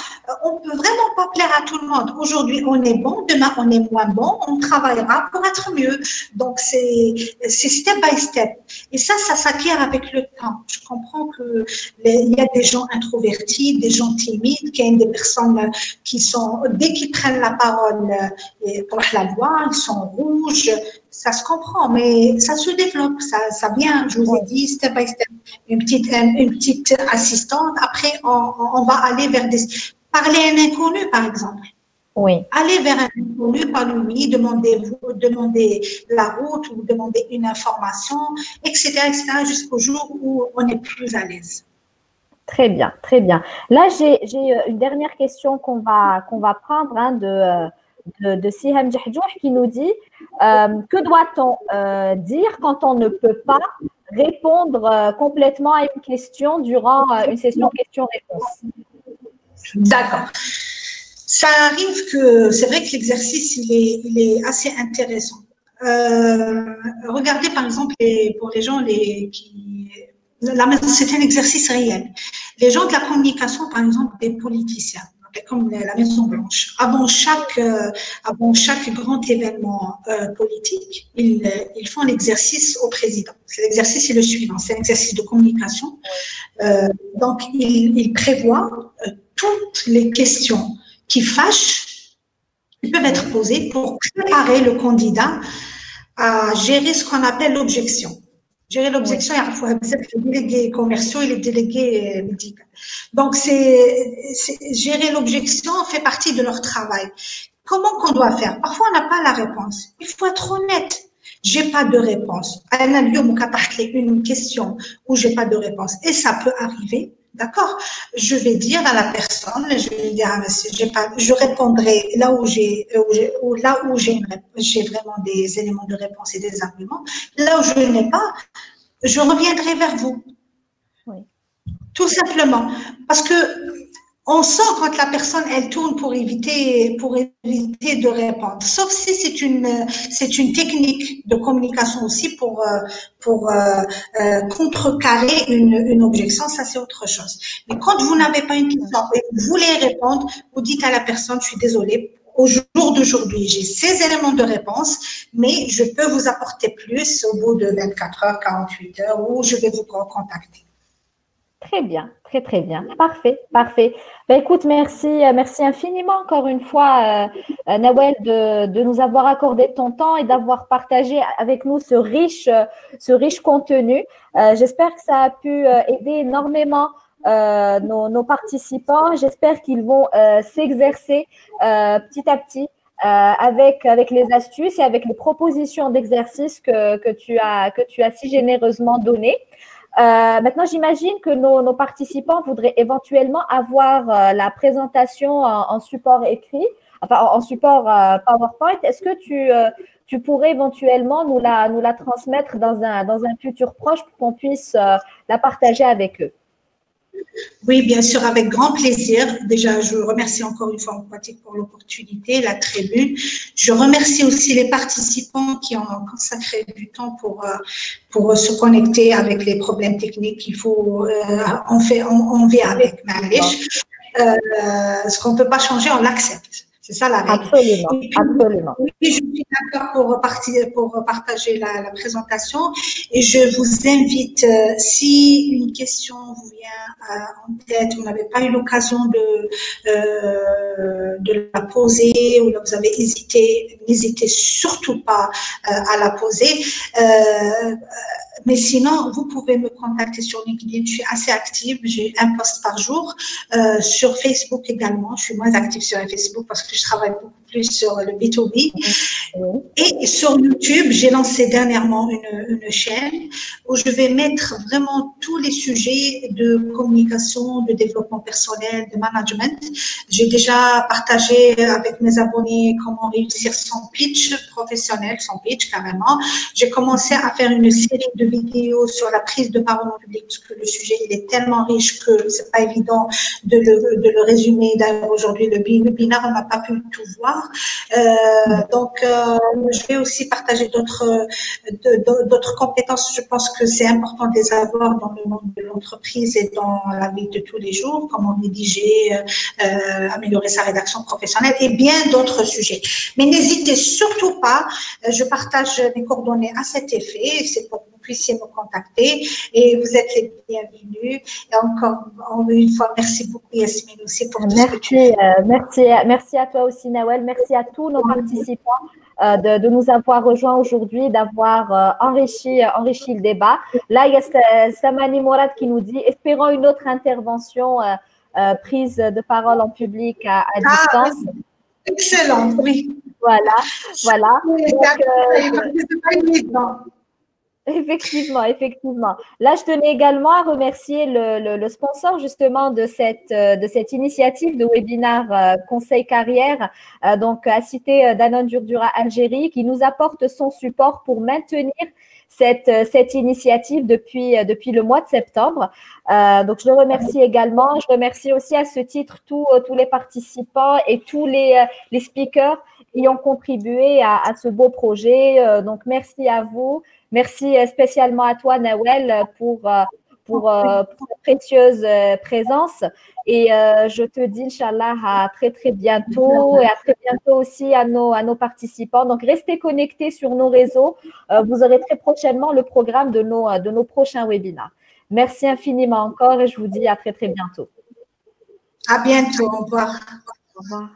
On ne peut vraiment pas plaire à tout le monde. Aujourd'hui, on est bon, demain, on est moins bon, on travaillera pour être mieux. Donc, c'est step by step. Et ça s'acquiert avec le temps. Je comprends qu'il y a des gens introvertis, des gens timides, qu'il y a des personnes qui sont, dès qu'ils prennent la parole pour la loi, ils sont rouges. Ça se comprend, mais ça se développe, ça vient, je vous ai dit, step by step, une petite assistante. Après, on va aller parler à un inconnu, par exemple. Oui. Aller vers un inconnu, parlez-lui, demandez la route ou demandez une information, etc., jusqu'au jour où on est plus à l'aise. Très bien, très bien. Là, j'ai une dernière question qu'on va prendre de Siham Djahjouh qui nous dit que doit-on dire quand on ne peut pas répondre complètement à une question durant une session questions-réponses? D'accord. Ça arrive que c'est vrai que l'exercice il est assez intéressant. Regardez par exemple pour les gens c'est un exercice réel. Les gens de la communication, par exemple, des politiciens, comme la Maison Blanche, avant chaque grand événement politique, ils font l'exercice au président. L'exercice est le suivant, c'est un exercice de communication. Donc, ils prévoient toutes les questions qui fâchent, qui peuvent être posées pour préparer le candidat à gérer ce qu'on appelle l'objection. Gérer l'objection, il y a parfois les délégués commerciaux et les délégués médicaux. Donc, gérer l'objection fait partie de leur travail. Comment qu'on doit faire? Parfois, on n'a pas la réponse. Il faut être honnête. J'ai pas de réponse. Une question où j'ai pas de réponse. Et ça peut arriver. D'accord? Je vais dire à la personne, je vais dire, je répondrai là où j'ai vraiment des éléments de réponse et des arguments. Là où je n'ai pas, je reviendrai vers vous. Oui. Tout simplement. Parce que on sent quand la personne, elle tourne pour éviter de répondre. Sauf si c'est une technique de communication aussi pour contrecarrer une objection. Ça, c'est autre chose. Mais quand vous n'avez pas une question et vous voulez répondre, vous dites à la personne, je suis désolée, au jour d'aujourd'hui, j'ai ces éléments de réponse, mais je peux vous apporter plus au bout de 24 heures, 48 heures, où je vais vous contacter. Très bien, très très bien. Parfait, parfait. Ben, écoute, merci infiniment encore une fois, Nawel, de nous avoir accordé ton temps et d'avoir partagé avec nous ce riche contenu. J'espère que ça a pu aider énormément nos participants. J'espère qu'ils vont s'exercer petit à petit avec les astuces et avec les propositions d'exercices que tu as si généreusement données. Maintenant, j'imagine que nos participants voudraient éventuellement avoir la présentation en support écrit, enfin en support PowerPoint. Est-ce que tu pourrais éventuellement nous la transmettre dans un futur proche pour qu'on puisse la partager avec eux? Oui, bien sûr, avec grand plaisir. Déjà, je remercie encore une fois Aquatique pour l'opportunité, la tribune. Je remercie aussi les participants qui ont consacré du temps pour se connecter avec les problèmes techniques qu'il faut, on vit avec. Ce qu'on ne peut pas changer, on l'accepte. C'est ça la règle. Absolument, puis, absolument. Oui, je suis d'accord pour partager la présentation et je vous invite, si une question vous vient en tête, vous n'avez pas eu l'occasion de la poser ou là vous avez hésité, n'hésitez surtout pas à la poser. Mais sinon, vous pouvez me contacter sur LinkedIn. Je suis assez active. J'ai un post par jour. Sur Facebook également. Je suis moins active sur Facebook parce que je travaille beaucoup plus sur le B2B. Et sur YouTube, j'ai lancé dernièrement une chaîne où je vais mettre vraiment tous les sujets de communication, de développement personnel, de management. J'ai déjà partagé avec mes abonnés comment réussir son pitch professionnel, son pitch carrément. J'ai commencé à faire une série de vidéos sur la prise de parole en public parce que le sujet il est tellement riche que c'est pas évident de le résumer. D'ailleurs aujourd'hui le webinaire on n'a pas pu tout voir. Donc je vais aussi partager d'autres compétences. Je pense que c'est important de les avoir dans le monde de l'entreprise et dans la vie de tous les jours, comment rédiger, améliorer sa rédaction professionnelle et bien d'autres sujets. Mais n'hésitez surtout pas, je partage mes coordonnées à cet effet, c'est pour que vous puissiez me contacter et vous êtes les bienvenus. Et encore une fois, merci beaucoup Yasmine aussi pour tout ce que tu fais. Merci à toi aussi Nawel, merci à tous nos participants de nous avoir rejoints aujourd'hui, d'avoir enrichi le débat. Là, il y a Samani Mourad qui nous dit « Espérons une autre intervention prise de parole en public à distance. » Excellent, oui. Voilà. Donc, effectivement. Là, je tenais également à remercier le sponsor justement de cette initiative de webinaire Conseil Carrière, donc à Cité Danone Durdura Algérie, qui nous apporte son support pour maintenir cette initiative depuis le mois de septembre. Donc, je le remercie également. Je remercie aussi à ce titre tous les participants et tous les speakers qui ont contribué à ce beau projet. Donc, merci à vous. Merci spécialement à toi, Nawel, pour ta précieuse présence. Et je te dis, Inch'Allah, à très, très bientôt. Et à très bientôt aussi à nos participants. Donc, restez connectés sur nos réseaux. Vous aurez très prochainement le programme de nos prochains webinaires. Merci infiniment encore et je vous dis à très, très bientôt. À bientôt. Au revoir. Au revoir.